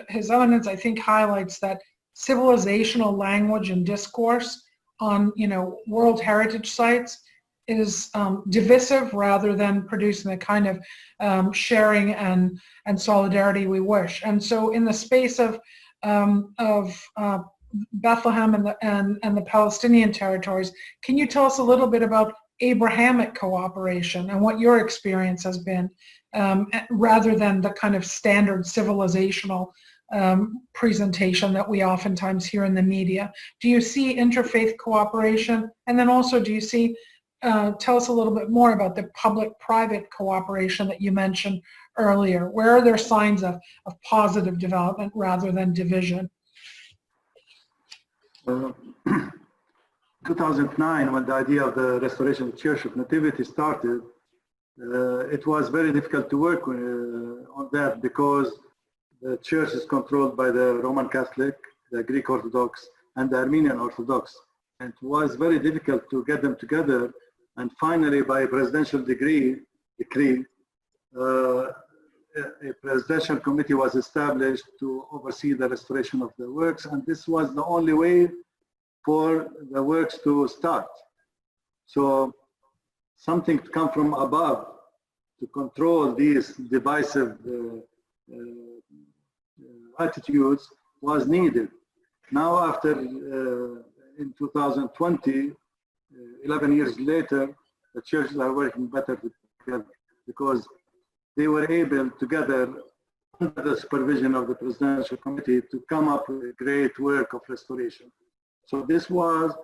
His Eminence, I think, highlights that civilizational language and discourse on, World Heritage Sites is divisive rather than producing the kind of sharing and solidarity we wish. And so in the space of Bethlehem and the Palestinian territories, can you tell us a little bit about Abrahamic cooperation and what your experience has been rather than the kind of standard civilizational presentation that we oftentimes hear in the media. Do you see interfaith cooperation? And then also, do you see, tell us a little bit more about the public-private cooperation that you mentioned earlier. Where are there signs of positive development rather than division? 2009, when the idea of the restoration of the Church of Nativity started, it was very difficult to work on that because the church is controlled by the Roman Catholic, the Greek Orthodox, and the Armenian Orthodox. And it was very difficult to get them together. And finally, by a presidential decree, a presidential committee was established to oversee the restoration of the works. And this was the only way for the works to start. So something to come from above to control these divisive attitudes was needed. Now after, in 2020, 11 years later, the churches are working better together because they were able together, under the supervision of the presidential committee, to come up with a great work of restoration. So this was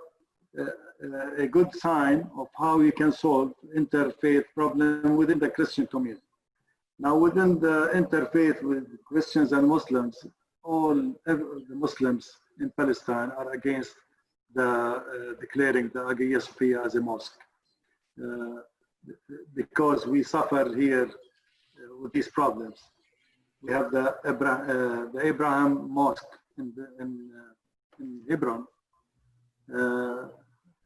a good sign of how we can solve interfaith problem within the Christian community. Now within the interfaith with Christians and Muslims, the Muslims in Palestine are against the declaring the Hagia Sophia as a mosque because we suffer here with these problems. We have the Abraham Mosque in Hebron.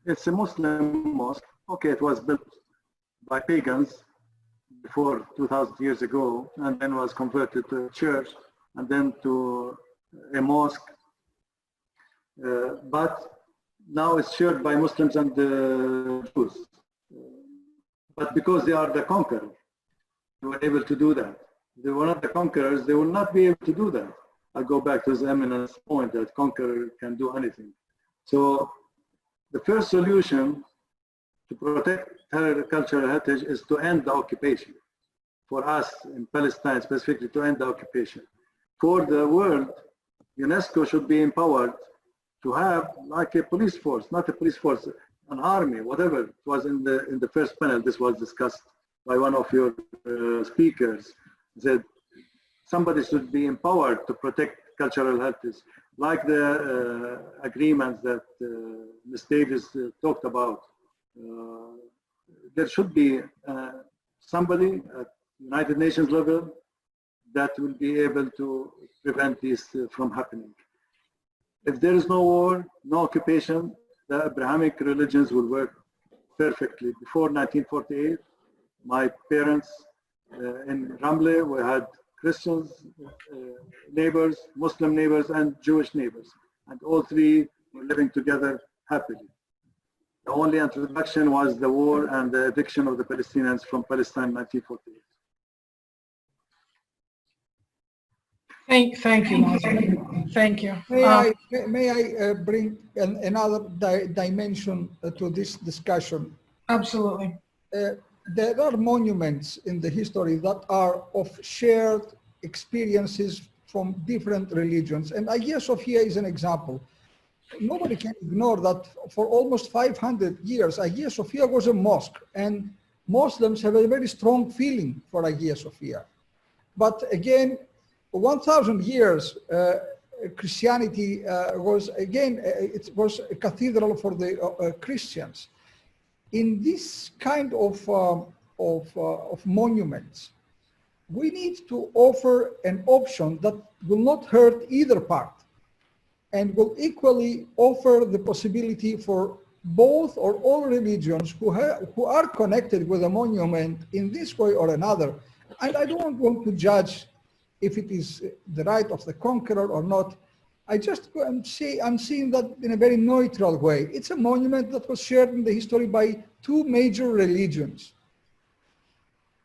It's a Muslim mosque. Okay, it was built by pagans before 2,000 years ago, and then was converted to a church, and then to a mosque. But now it's shared by Muslims and Jews. But because they are the conquerors, they were able to do that. If they were not the conquerors, they will not be able to do that. I'll go back to his Eminence point that conqueror can do anything. So the first solution to protect cultural heritage is to end the occupation. For us in Palestine specifically, to end the occupation. For the world, UNESCO should be empowered to have like a police force, not a police force, an army, whatever. It was in the first panel, this was discussed by one of your speakers, that somebody should be empowered to protect cultural heritage, like the agreements that Ms. Davies talked about. There should be somebody at United Nations level that will be able to prevent this from happening. If there is no war, no occupation, the Abrahamic religions will work perfectly. Before 1948, my parents in Ramle, we had Christians neighbors, Muslim neighbors, and Jewish neighbors. And all three were living together happily. The only introduction was the war and the eviction of the Palestinians from Palestine in 1948. Thank you, Mazen. Thank you. May I bring another dimension to this discussion? Absolutely. There are monuments in the history that are of shared experiences from different religions. And Hagia Sophia is an example. Nobody can ignore that for almost 500 years, Hagia Sophia was a mosque, and Muslims have a very strong feeling for Hagia Sophia. But again, 1,000 years, Christianity was, again, it was a cathedral for the Christians. In this kind of monuments, we need to offer an option that will not hurt either part and will equally offer the possibility for both or all religions who are connected with a monument in this way or another. And I don't want to judge if it is the right of the conqueror or not. I'm seeing that in a very neutral way. It's a monument that was shared in the history by two major religions.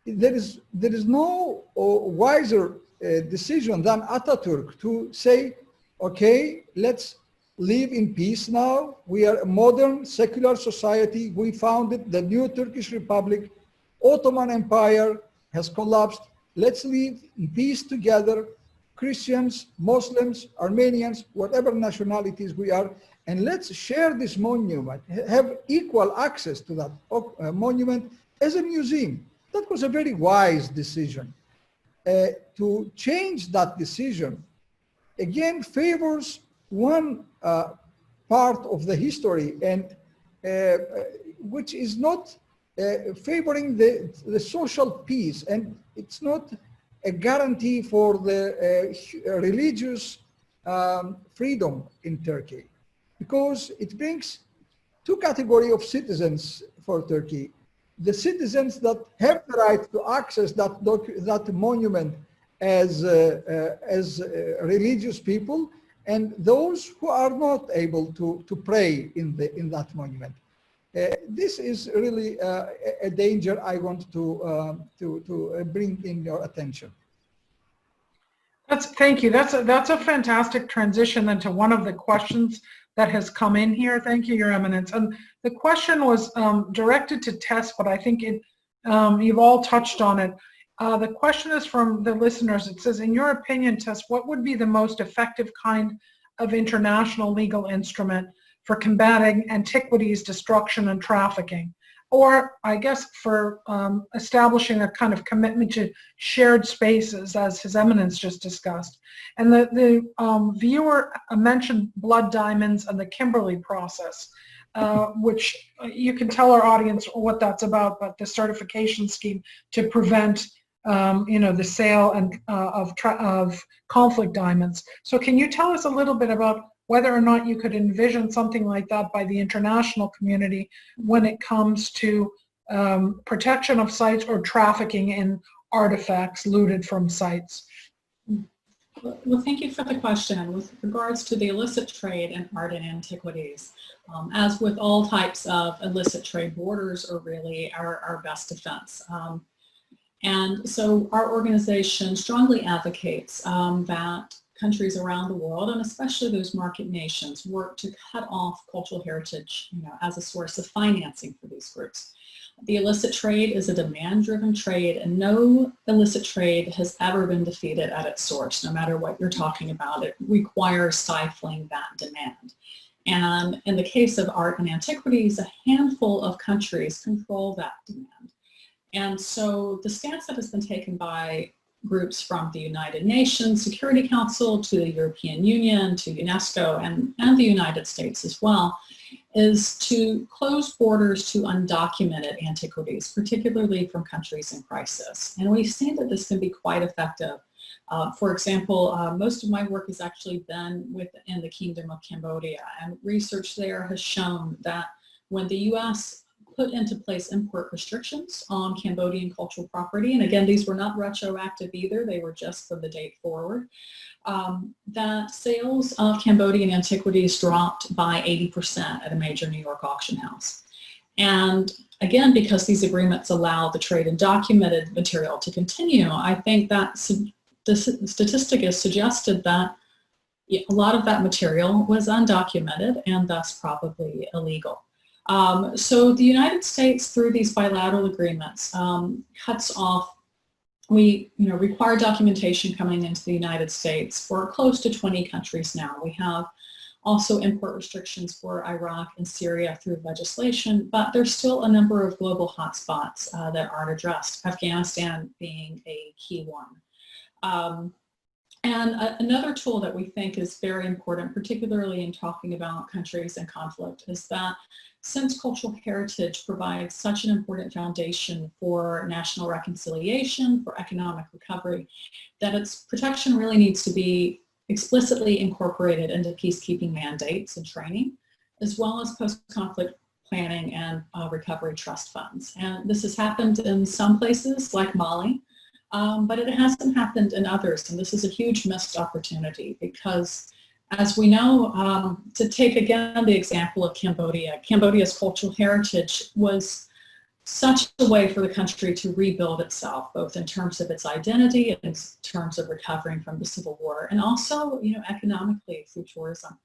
There is no wiser decision than Atatürk to say, okay, let's live in peace now. We are a modern secular society. We founded the new Turkish Republic, Ottoman Empire. has collapsed. Let's live in peace together, Christians, Muslims, Armenians, whatever nationalities we are, and let's share this monument, have equal access to that monument as a museum. That was a very wise decision. To change that decision, again, favors one part of the history, and which is not favoring the social peace, and it's not a guarantee for the religious freedom in Turkey, because it brings two categories of citizens for Turkey: the citizens that have the right to access that monument as religious people, and those who are not able to pray in that monument. This is really a danger I want to bring in your attention. Thank you. That's a fantastic transition into one of the questions that has come in here. Thank you, Your Eminence. And the question was directed to Tess, but I think you've all touched on it. The question is from the listeners. It says, in your opinion, Tess, what would be the most effective kind of international legal instrument for combating antiquities, destruction, and trafficking? Or, I guess, for establishing a kind of commitment to shared spaces, as His Eminence just discussed. And the viewer mentioned blood diamonds and the Kimberley process, which you can tell our audience what that's about, but the certification scheme to prevent the sale and of conflict diamonds. So can you tell us a little bit about whether or not you could envision something like that by the international community when it comes to protection of sites or trafficking in artifacts looted from sites? Well, thank you for the question. With regards to the illicit trade in art and antiquities, as with all types of illicit trade, borders are really our best defense. And so our organization strongly advocates that countries around the world, and especially those market nations, work to cut off cultural heritage, as a source of financing for these groups. The illicit trade is a demand-driven trade, and no illicit trade has ever been defeated at its source, no matter what you're talking about. It requires stifling that demand. And in the case of art and antiquities, a handful of countries control that demand. And so the stance that has been taken by groups from the United Nations Security Council to the European Union to UNESCO and the United States as well is to close borders to undocumented antiquities, particularly from countries in crisis. And we've seen that this can be quite effective. For example, most of my work has actually been within the Kingdom of Cambodia, and research there has shown that when the U.S. put into place import restrictions on Cambodian cultural property, and again, these were not retroactive either, they were just from the date forward, that sales of Cambodian antiquities dropped by 80% at a major New York auction house. And again, because these agreements allow the trade in documented material to continue, I think that the statistic has suggested that a lot of that material was undocumented and thus probably illegal. So the United States, through these bilateral agreements, cuts off, we require documentation coming into the United States for close to 20 countries now. We have also import restrictions for Iraq and Syria through legislation, but there's still a number of global hotspots that aren't addressed, Afghanistan being a key one. And another tool that we think is very important, particularly in talking about countries in conflict, is that since cultural heritage provides such an important foundation for national reconciliation, for economic recovery, that its protection really needs to be explicitly incorporated into peacekeeping mandates and training, as well as post-conflict planning and recovery trust funds. And this has happened in some places like Mali, but it hasn't happened in others. And this is a huge missed opportunity because, as we know, to take again the example of Cambodia, Cambodia's cultural heritage was such a way for the country to rebuild itself, both in terms of its identity and in terms of recovering from the civil war, and also, economically through tourism.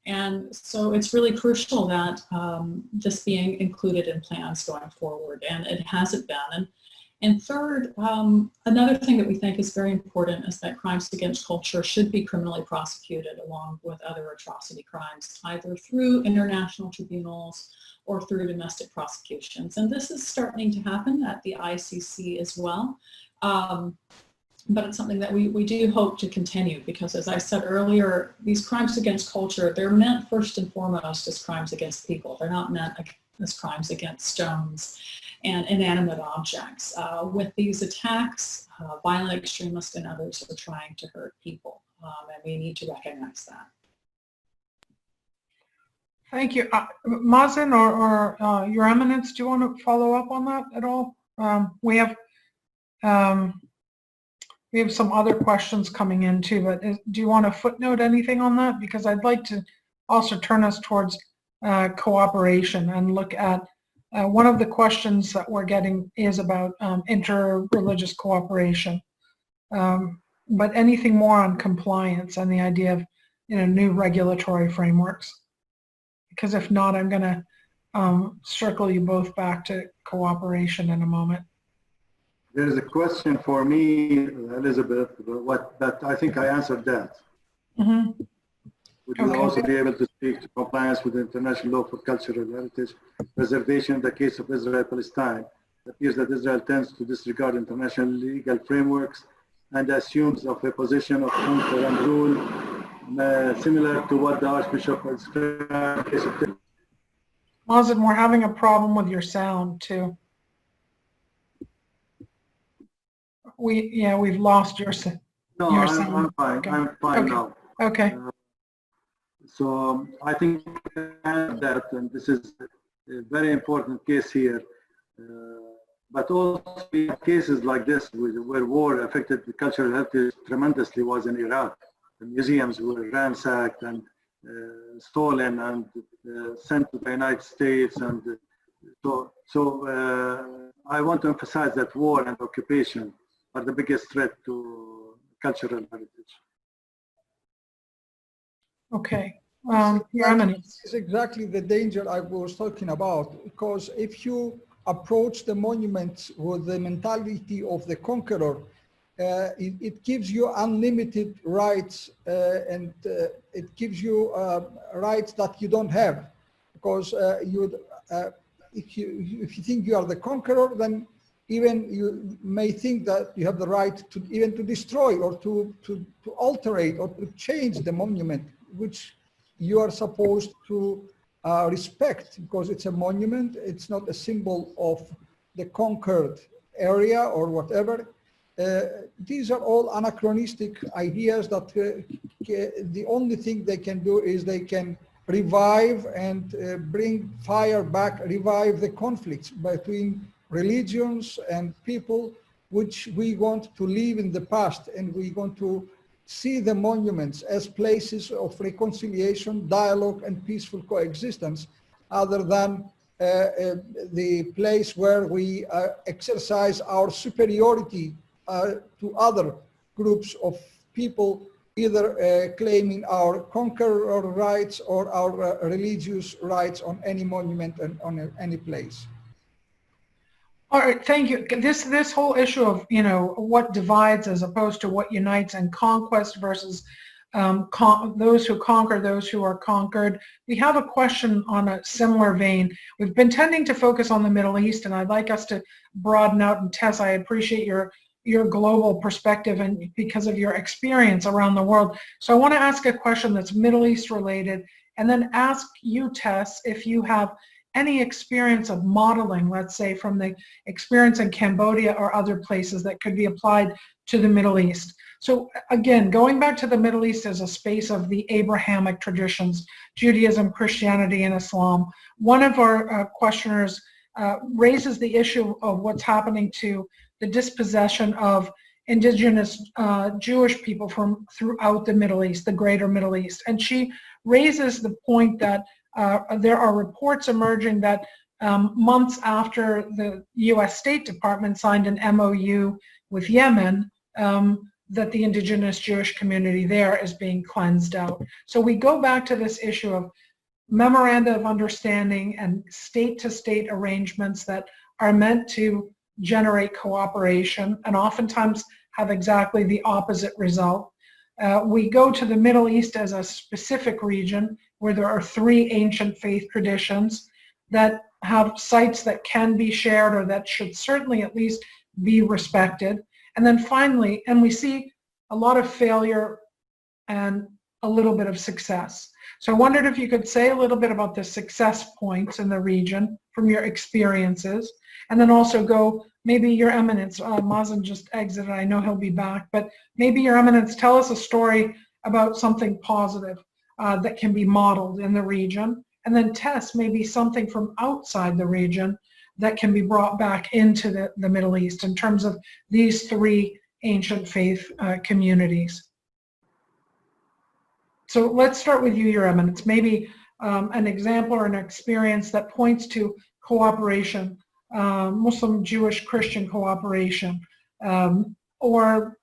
And so it's really crucial that this being included in plans going forward, and it hasn't been. And third, another thing that we think is very important is that crimes against culture should be criminally prosecuted along with other atrocity crimes, either through international tribunals or through domestic prosecutions. And this is starting to happen at the ICC as well. But it's something that we do hope to continue because, as I said earlier, these crimes against culture, they're meant first and foremost as crimes against people. They're not meant as crimes against stones and inanimate objects. With these attacks, violent extremists and others are trying to hurt people, and we need to recognize that. Thank you. Mazen or Your Eminence, do you want to follow up on that at all? We have some other questions coming in too, but do you want to footnote anything on that? Because I'd like to also turn us towards cooperation and look at one of the questions that we're getting is about inter-religious cooperation. But anything more on compliance and the idea of new regulatory frameworks? Because if not, I'm going to circle you both back to cooperation in a moment. There is a question for me, Elizabeth, but I think I answered that. Mm-hmm. Would you also be able to speak to compliance with international law for cultural heritage preservation in the case of Israel-Palestine? It appears that Israel tends to disregard international legal frameworks and assumes of a position of conquer and rule, similar to what the Archbishop described in the case of Mazen, we're having a problem with your sound too. We've lost your sound. No, I'm fine. Okay. I'm fine okay. now. Okay. So I think that, and this is a very important case here, but also cases like this where war affected the cultural heritage tremendously was in Iraq. The museums were ransacked and stolen and sent to the United States, and so I want to emphasize that war and occupation are the biggest threat to cultural heritage. Okay. Your Eminence. This is exactly the danger I was talking about, because if you approach the monuments with the mentality of the conqueror, it gives you unlimited rights and it gives you rights that you don't have, because if you think you are the conqueror, then even you may think that you have the right to even to destroy or to alterate or to change the monument, which you are supposed to respect, because it's a monument. It's not a symbol of the conquered area or whatever. These are all anachronistic ideas that the only thing they can do is they can revive and bring fire back, revive the conflicts between religions and people, which we want to leave in the past, and we want to see the monuments as places of reconciliation, dialogue, and peaceful coexistence, other than the place where we exercise our superiority to other groups of people, either claiming our conqueror rights or our religious rights on any monument and on any place. All right, thank you. This whole issue of what divides as opposed to what unites, and conquest versus those who conquer, those who are conquered. We have a question on a similar vein. We've been tending to focus on the Middle East, and I'd like us to broaden out. And Tess, I appreciate your global perspective and because of your experience around the world. So I want to ask a question that's Middle East related, and then ask you, Tess, if you have any experience of modeling, let's say from the experience in Cambodia or other places that could be applied to the Middle East. So again, going back to the Middle East as a space of the Abrahamic traditions, Judaism, Christianity, and Islam, one of our questioners raises the issue of what's happening to the dispossession of indigenous Jewish people from throughout the Middle East, the greater Middle East. And she raises the point that there are reports emerging that months after the U.S. State Department signed an MOU with Yemen, that the indigenous Jewish community there is being cleansed out. So we go back to this issue of memoranda of understanding and state-to-state arrangements that are meant to generate cooperation and oftentimes have exactly the opposite result. We go to the Middle East as a specific region where there are 3 ancient faith traditions that have sites that can be shared or that should certainly at least be respected. And then finally, and we see a lot of failure and a little bit of success. So I wondered if you could say a little bit about the success points in the region from your experiences, and then also go, maybe Your Eminence, Mazen just exited, I know he'll be back, but maybe Your Eminence, tell us a story about something positive that can be modeled in the region, and then Tess, maybe something from outside the region that can be brought back into the Middle East in terms of these 3 ancient faith communities. So let's start with you, Your Eminence. Maybe an example or an experience that points to cooperation, Muslim, Jewish, Christian cooperation, or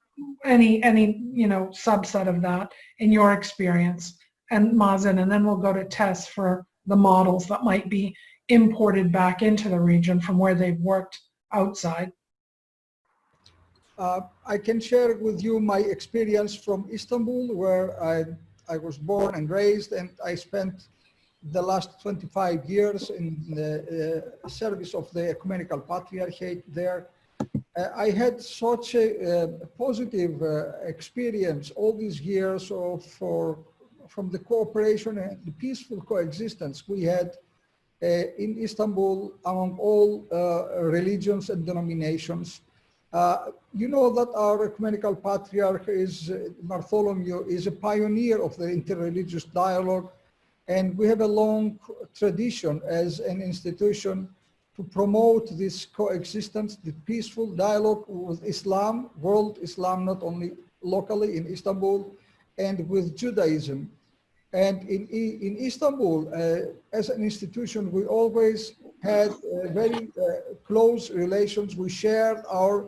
any subset of that in your experience, and Mazen, and then we'll go to Tess for the models that might be imported back into the region from where they've worked outside. I can share with you my experience from Istanbul, where I was born and raised, and I spent the last 25 years in the service of the Ecumenical Patriarchate there. I had such a positive experience all these years from the cooperation and the peaceful coexistence we had in Istanbul among all religions and denominations. You know that our Ecumenical Patriarch Bartholomew is a pioneer of the interreligious dialogue, and we have a long tradition as an institution to promote this coexistence, the peaceful dialogue with Islam, world Islam, not only locally in Istanbul, and with Judaism. And in Istanbul, as an institution, we always had very close relations. We shared our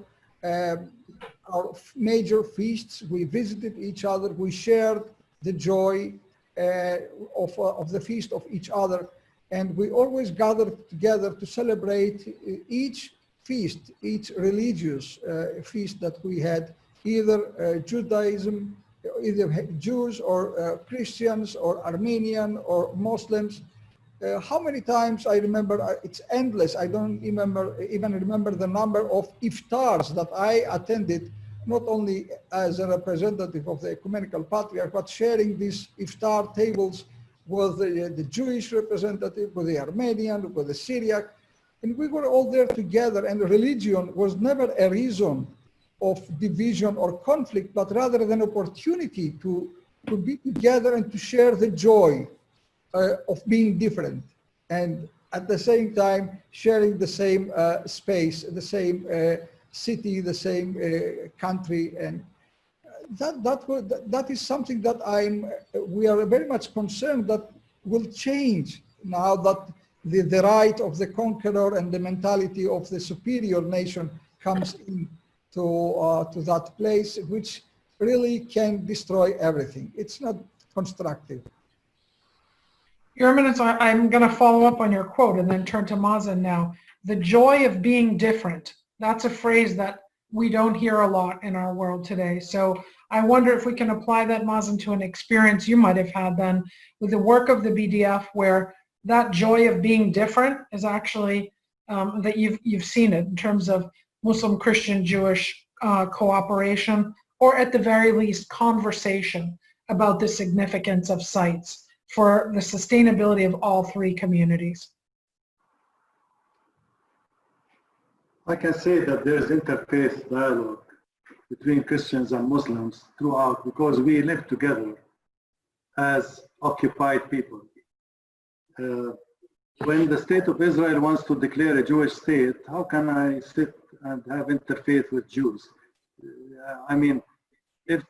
major feasts. We visited each other. We shared the joy of the feast of each other. And we always gathered together to celebrate each feast, each religious feast that we had, either Judaism, either Jews or Christians or Armenian or Muslims. How many times I remember, it's endless. I don't even remember the number of iftars that I attended, not only as a representative of the Ecumenical Patriarch, but sharing these iftar tables with the Jewish representative, with the Armenian, with the Syriac. And we were all there together, and religion was never a reason of division or conflict, but rather an opportunity to be together and to share the joy of being different, and at the same time sharing the same space, the same city, the same country. And that is something that we are very much concerned that will change now that the right of the conqueror and the mentality of the superior nation comes in to that place, which really can destroy everything. It's not constructive. Your Eminence, I'm going to follow up on your quote and then turn to Mazen now. The joy of being different. That's a phrase that we don't hear a lot in our world today. So I wonder if we can apply that, Mazen, to an experience you might have had then with the work of the BDF, where that joy of being different is actually that you've seen it in terms of Muslim, Christian, Jewish cooperation, or at the very least conversation about the significance of sites for the sustainability of all 3 communities. I can say that there is interfaith dialogue between Christians and Muslims throughout, because we live together as occupied people. When the state of Israel wants to declare a Jewish state, how can I sit and have interfaith with Jews? I mean, if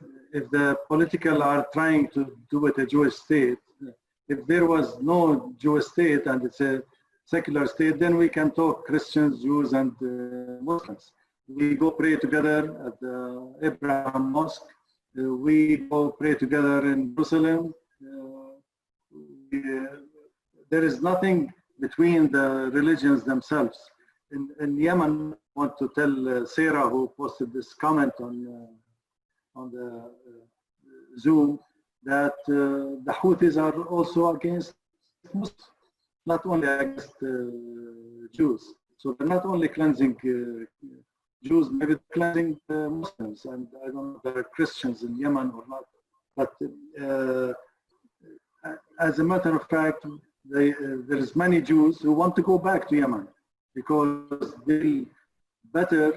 the political are trying to do it a Jewish state, if there was no Jewish state and it's a secular state, then we can talk Christians, Jews, and Muslims. We go pray together at the Abraham Mosque. We go pray together in Jerusalem. There is nothing between the religions themselves. In Yemen, want to tell Sarah, who posted this comment on the Zoom, that the Houthis are also against Muslims, not only against Jews. So they're not only cleansing Jews, maybe cleansing Muslims, and I don't know if there are Christians in Yemen or not. But as a matter of fact, there's many Jews who want to go back to Yemen because they're better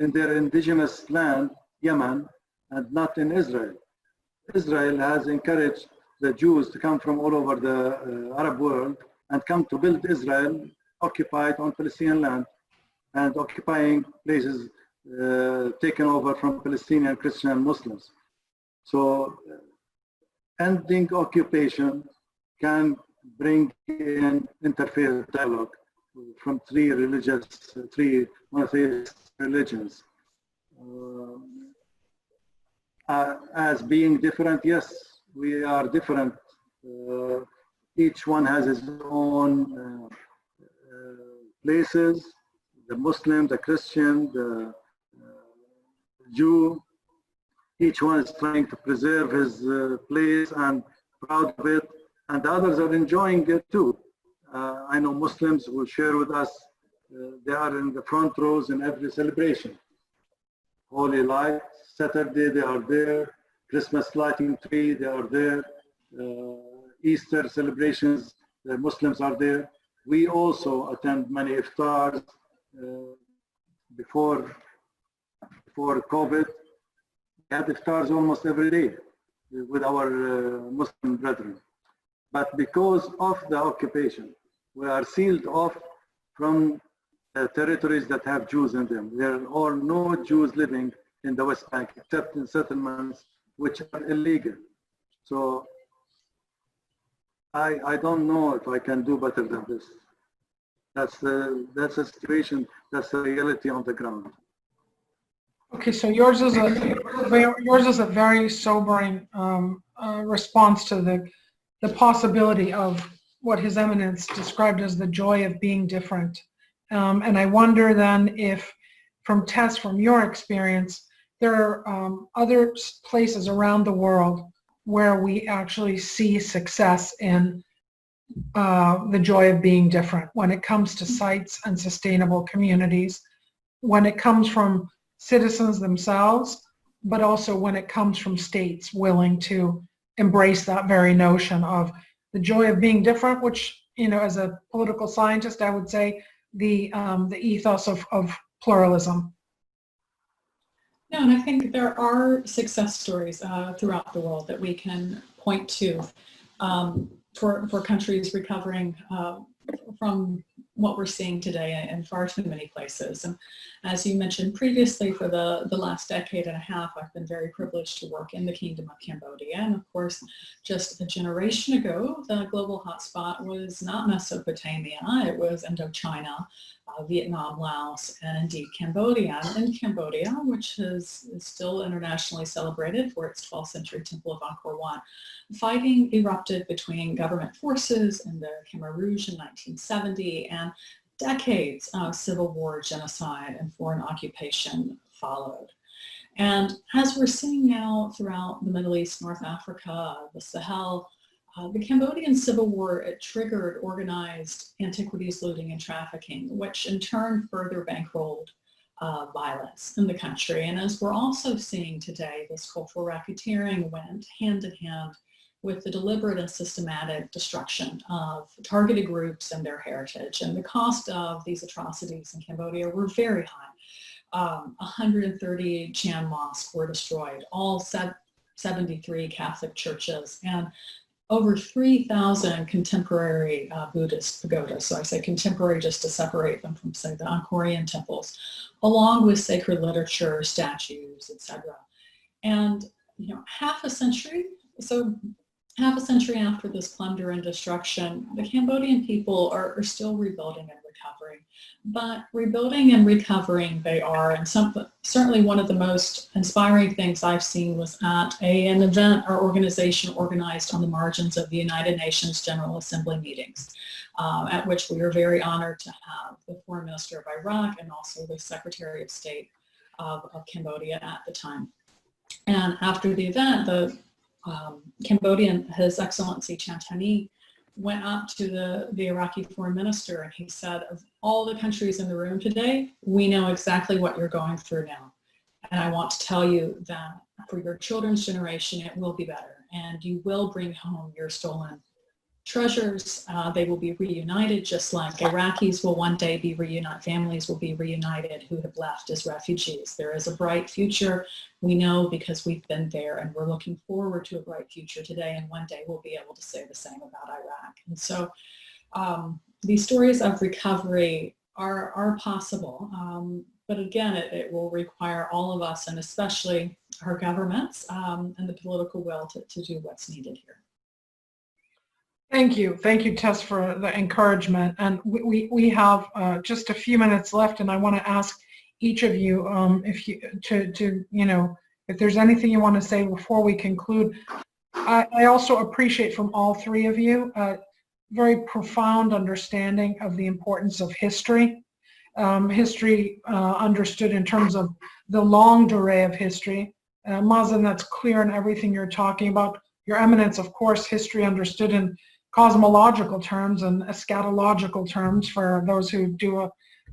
in their indigenous land, Yemen, and not in Israel. Israel has encouraged the Jews to come from all over the Arab world and come to build Israel occupied on Palestinian land and occupying places taken over from Palestinian Christian and Muslims. So ending occupation can bring in interfaith dialogue from three monotheist religions. As being different, yes, we are different. Each one has his own places, the Muslim, the Christian, the Jew. Each one is trying to preserve his place and proud of it, and others are enjoying it too. I know Muslims will share with us, they are in the front rows in every celebration. Holy Light, Saturday they are there, Christmas lighting tree, they are there, Easter celebrations, the Muslims are there. We also attend many iftars before COVID. We had iftars almost every day with our Muslim brethren. But because of the occupation, we are sealed off from territories that have Jews in them. There are no Jews living in the West Bank except in settlements which are illegal. So I don't know if I can do better than this. That's the situation, that's the reality on the ground. Okay, so yours is a very sobering response to the possibility of what His Eminence described as the joy of being different. And I wonder then if, from Tess, from your experience, there are other places around the world where we actually see success in the joy of being different when it comes to sites and sustainable communities, when it comes from citizens themselves, but also when it comes from states willing to embrace that very notion of the joy of being different, which, you know, as a political scientist, I would say the ethos of pluralism. No, and I think there are success stories throughout the world that we can point to for countries recovering from what we're seeing today in far too many places. And as you mentioned previously, for the last decade and a half, I've been very privileged to work in the Kingdom of Cambodia. And of course, just a generation ago, the global hotspot was not Mesopotamia, it was Indochina, Vietnam, Laos, and indeed Cambodia. And in Cambodia, which is still internationally celebrated for its 12th century Temple of Angkor Wat, fighting erupted between government forces in the Khmer Rouge in 1970, and decades of civil war, genocide, and foreign occupation followed. And as we're seeing now throughout the Middle East, North Africa, the Sahel, the Cambodian Civil War, it triggered organized antiquities looting and trafficking, which in turn further bankrolled violence in the country. And as we're also seeing today, this cultural racketeering went hand in hand with the deliberate and systematic destruction of targeted groups and their heritage. And the cost of these atrocities in Cambodia were very high. 130 Chan mosques were destroyed, all 73 Catholic churches, and over 3,000 contemporary Buddhist pagodas. So I say contemporary just to separate them from, say, the Angkorian temples, along with sacred literature, statues, etc. And, you know, half a century after this plunder and destruction, the Cambodian people are still rebuilding and recovery. But rebuilding and recovering they are, and certainly one of the most inspiring things I've seen was at an event our organization organized on the margins of the United Nations General Assembly meetings, at which we were very honored to have the Foreign Minister of Iraq and also the Secretary of State of Cambodia at the time. And after the event, the Cambodian, His Excellency Chantani, went up to the Iraqi foreign minister and he said, of all the countries in the room today, we know exactly what you're going through now. And I want to tell you that for your children's generation, it will be better. And you will bring home your stolen treasures. They will be reunited, just like Iraqis will one day be reunited. Families will be reunited who have left as refugees. There is a bright future. We know because we've been there, and we're looking forward to a bright future today. And one day we'll be able to say the same about Iraq. And so these stories of recovery are possible. But again, it will require all of us, and especially our governments and the political will to do what's needed here. Thank you, Tess, for the encouragement. And we have just a few minutes left, and I want to ask each of you if there's anything you want to say before we conclude. I also appreciate from all three of you a very profound understanding of the importance of history. History understood in terms of the longue durée of history. Mazen, that's clear in everything you're talking about. Your Eminence, of course, history understood in cosmological terms and eschatological terms for those who do a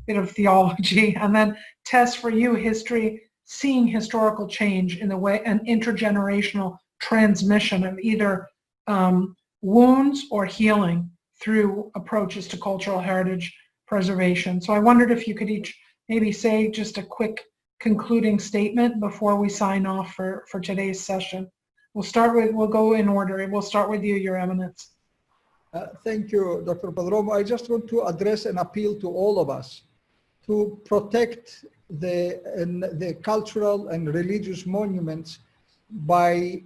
bit of theology. And then Tess, for you, history, seeing historical change in the way, an intergenerational transmission of either wounds or healing through approaches to cultural heritage preservation. So I wondered if you could each maybe say just a quick concluding statement before we sign off for today's session. We'll go in order. We'll start with you, Your Eminence. Thank you, Dr. Prodromou. I just want to address an appeal to all of us to protect the cultural and religious monuments by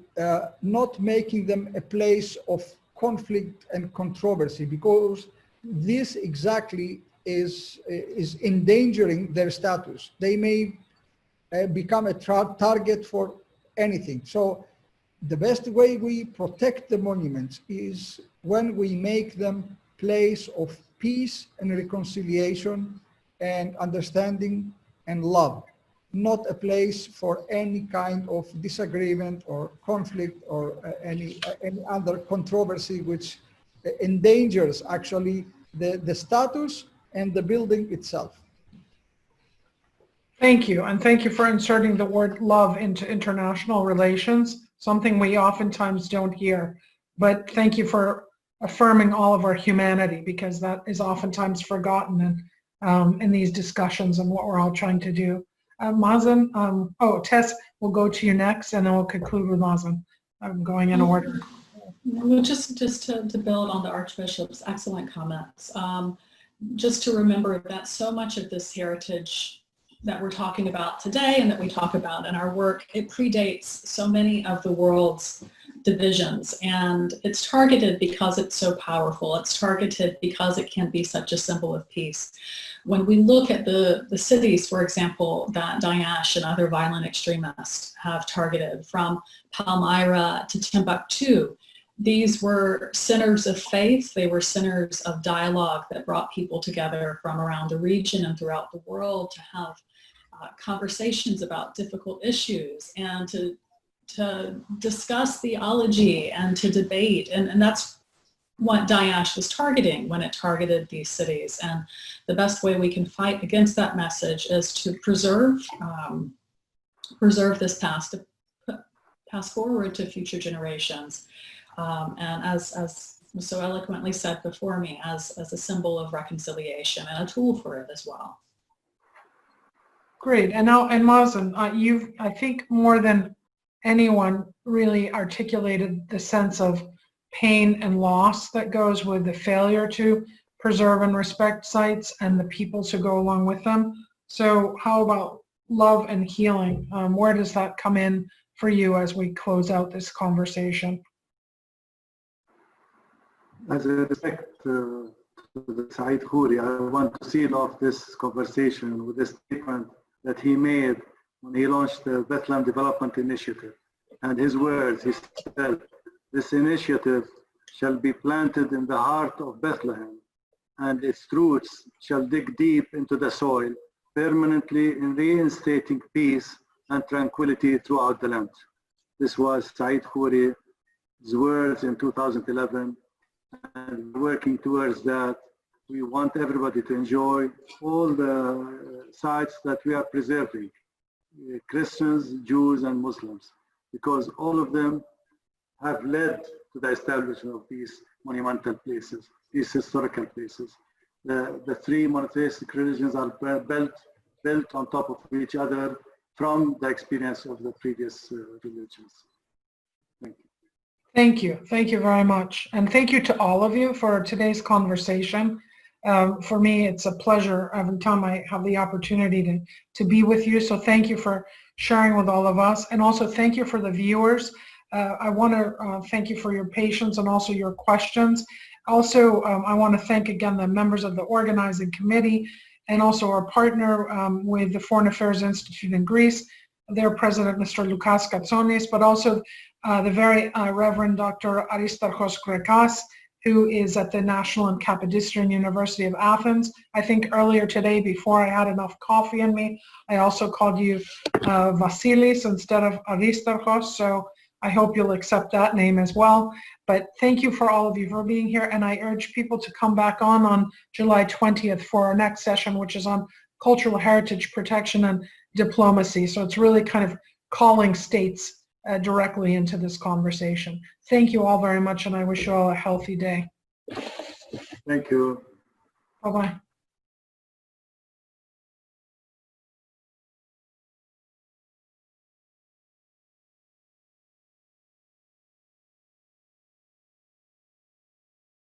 not making them a place of conflict and controversy, because this exactly is endangering their status. They may become a target for anything. So the best way we protect the monuments is when we make them place of peace and reconciliation and understanding and love, not a place for any kind of disagreement or conflict or any other controversy which endangers actually the status and the building itself. Thank you, and thank you for inserting the word love into international relations, something we oftentimes don't hear. But thank you for affirming all of our humanity, because that is oftentimes forgotten in these discussions and what we're all trying to do. Mazen, Tess, we'll go to you next, and then we'll conclude with Mazen. I'm going in order. Well, just to build on the Archbishop's excellent comments, just to remember that so much of this heritage that we're talking about today and that we talk about in our work, it predates so many of the world's divisions, and it's targeted because it's so powerful. It's targeted because it can be such a symbol of peace. When we look at the cities, for example, that Daesh and other violent extremists have targeted, from Palmyra to Timbuktu, these were centers of faith. They were centers of dialogue that brought people together from around the region and throughout the world to have conversations about difficult issues and to discuss theology and to debate. And that's what Daesh was targeting when it targeted these cities. And the best way we can fight against that message is to preserve this past, to pass forward to future generations. And as was so eloquently said before me, as a symbol of reconciliation and a tool for it as well. Great. And now, and Mazen, you've, I think, more than anyone really articulated the sense of pain and loss that goes with the failure to preserve and respect sites and the peoples who go along with them. So how about love and healing? Where does that come in for you as we close out this conversation? As a respect to to Said Khoury, I want to seal off this conversation with a statement that he made when he launched the Bethlehem Development Initiative. And his words, he said, "This initiative shall be planted in the heart of Bethlehem, and its roots shall dig deep into the soil, permanently in reinstating peace and tranquility throughout the land." This was Said Khoury's words in 2011, and working towards that. We want everybody to enjoy all the sites that we are preserving, Christians, Jews, and Muslims, because all of them have led to the establishment of these monumental places, these historical places. The three monotheistic religions are built on top of each other from the experience of the previous religions. Thank you. Thank you. Thank you very much. And thank you to all of you for today's conversation. For me, it's a pleasure every time I have the opportunity to be with you. So thank you for sharing with all of us. And also thank you for the viewers. I want to thank you for your patience and also your questions. Also, I want to thank again the members of the organizing committee and also our partner with the Foreign Affairs Institute in Greece, their president, Mr. Lukas Katsonis, but also the very Reverend Dr. Aristarchos Grekas, who is at the National and Kapodistrian University of Athens. I think earlier today, before I had enough coffee in me, I also called you Vasilis instead of Aristarchos, so I hope you'll accept that name as well. But thank you for all of you for being here, and I urge people to come back on July 20th for our next session, which is on cultural heritage protection and diplomacy. So it's really kind of calling states directly into this conversation. Thank you all very much, and I wish you all a healthy day. Thank you. Bye-bye.